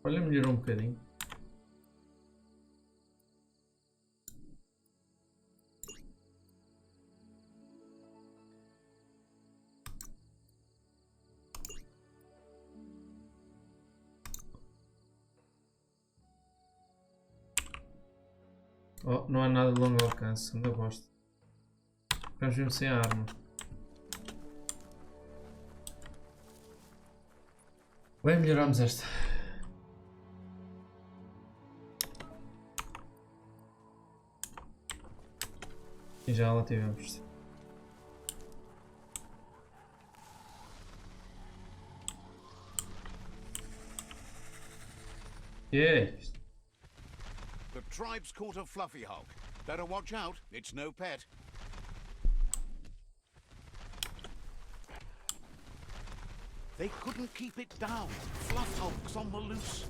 Olha, melhorou um bocadinho. Oh, não há nada de longo alcance, ainda gosto. Ficamos mesmo sem a arma. Bem, melhoramos esta. E já lá tivemos. Que é isto? The tribe's caught a fluffy hog. Better watch out, it's no pet. They couldn't keep it down. Fluff hogs on the loose.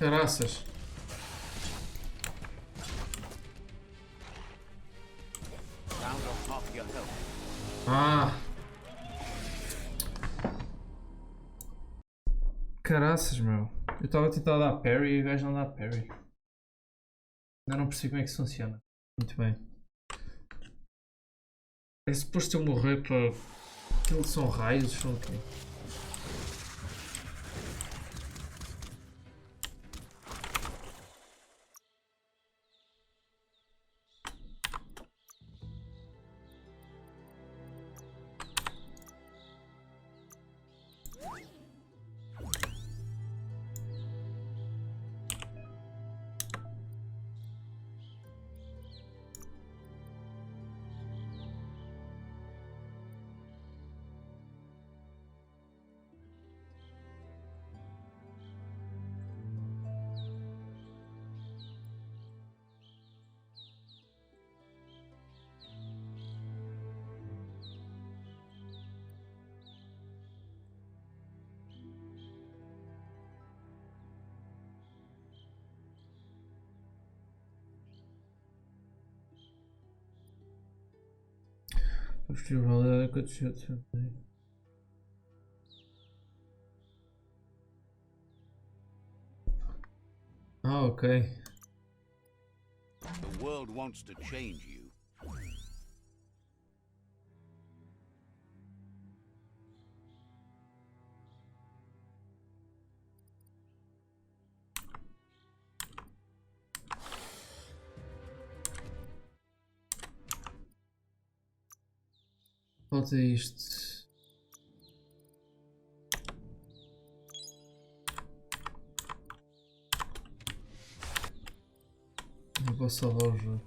Caraças. Round off half your health. Ah. Caraças, meu. Eu estava a tentar dar parry e o gajo não dá parry. Ainda não percebi como é que isso funciona. Muito bem. É suposto eu morrer para... Aquilo são raios, são o quê? Ah, ok. The world wants to change you. Falta isto. Não posso salvar o jogo.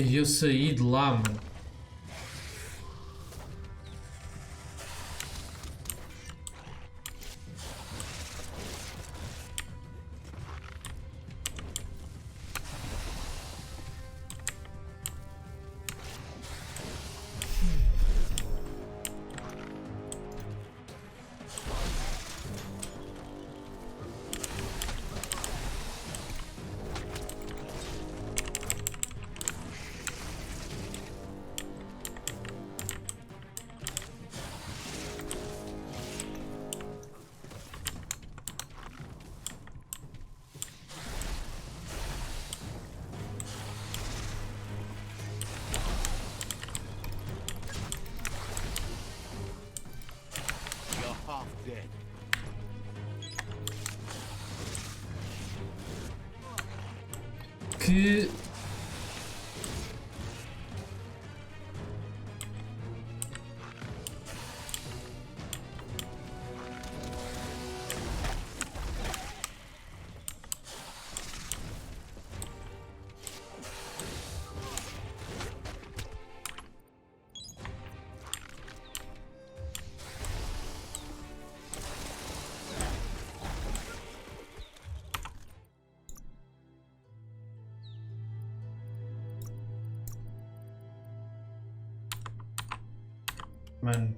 E eu saí de lá, mano. Que... Mano.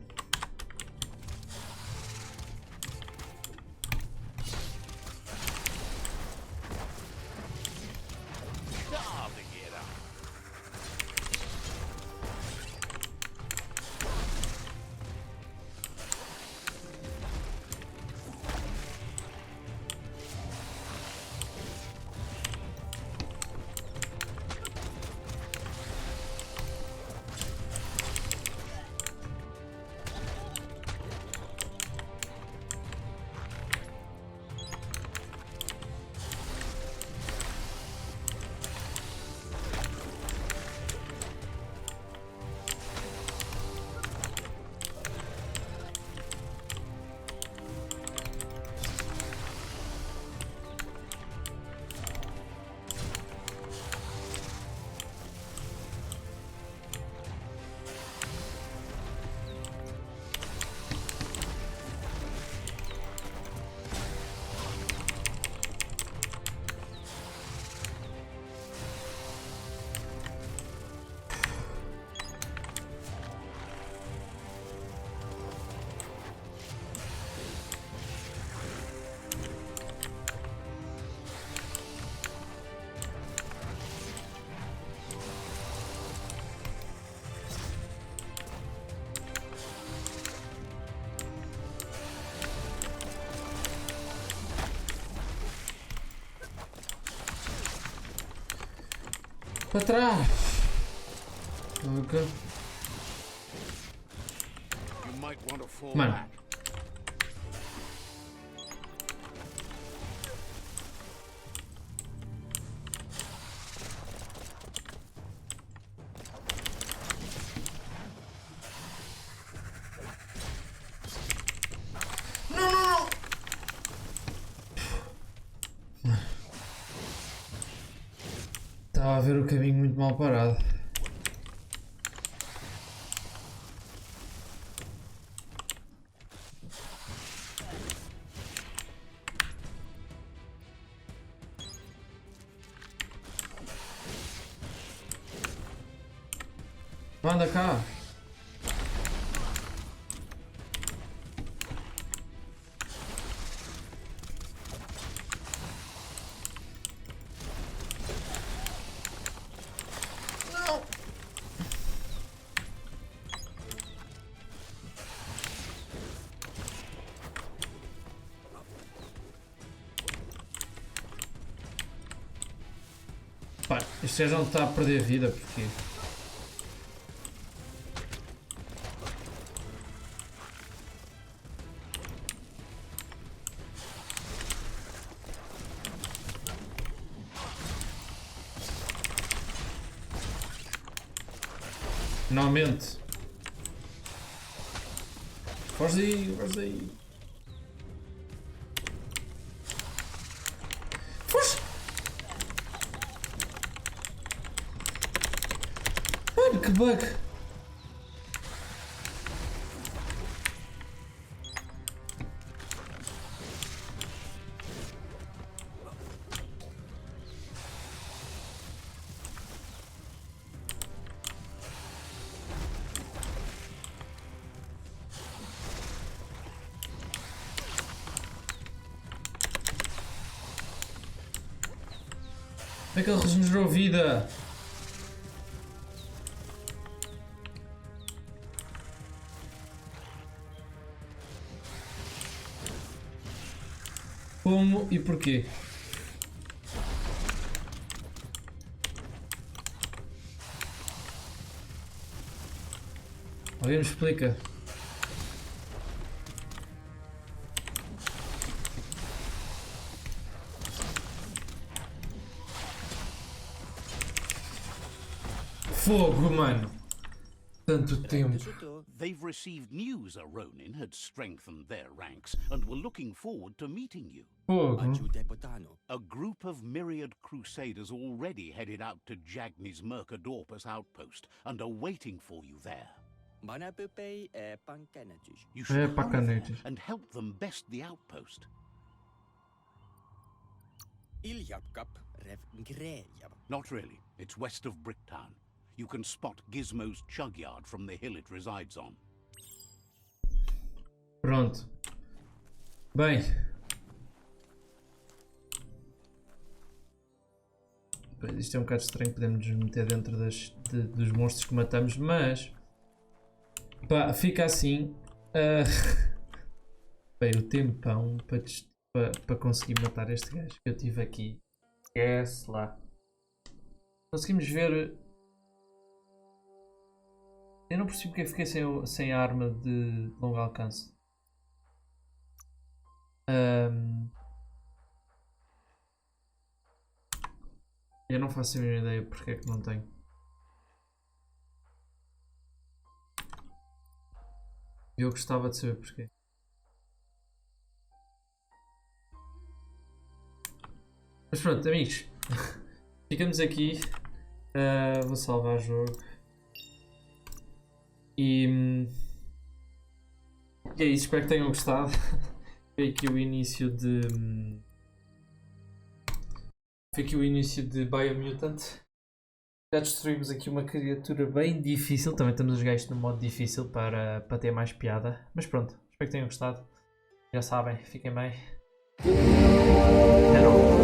Para trás. Ok. Mano. Estava a ver o caminho muito mal parado. Anda cá. Pá, este gajo não está a perder vida porque... Finalmente. Foge daí, foge daí. Foge! que bug! Como é que ele regenerou vida? Como e porquê? Alguém me explica? Fogo, mano! Tanto tempo. They've received news a Ronin had strengthened their ranks and were looking forward to meeting you. Fogo. A group of myriad crusaders already headed out to Jagni's Mercadorpus outpost and are waiting for you there. You should go there and help them best the outpost. Not really. It's west of Bricktown. You can spot Gizmo's chug yard from the hill it resides on. Pronto. Bem. Isto é um bocado estranho, podemos nos meter dentro dos monstros que matamos, mas pá, fica assim. Bem, o tempão para conseguir matar este gajo que eu tive aqui. Esquece lá. Conseguimos ver. Eu não percebo porque eu fiquei sem a arma de longo alcance. Eu não faço a mínima ideia porque é que não tenho. Eu gostava de saber porquê. Mas pronto, amigos. Ficamos aqui. Vou salvar o jogo. E é isso, espero que tenham gostado. Foi aqui o início de. Foi aqui o início de Biomutant. Já destruímos aqui uma criatura bem difícil. Também estamos a jogar isto no modo difícil para ter mais piada. Mas pronto, espero que tenham gostado. Já sabem, fiquem bem. Até logo.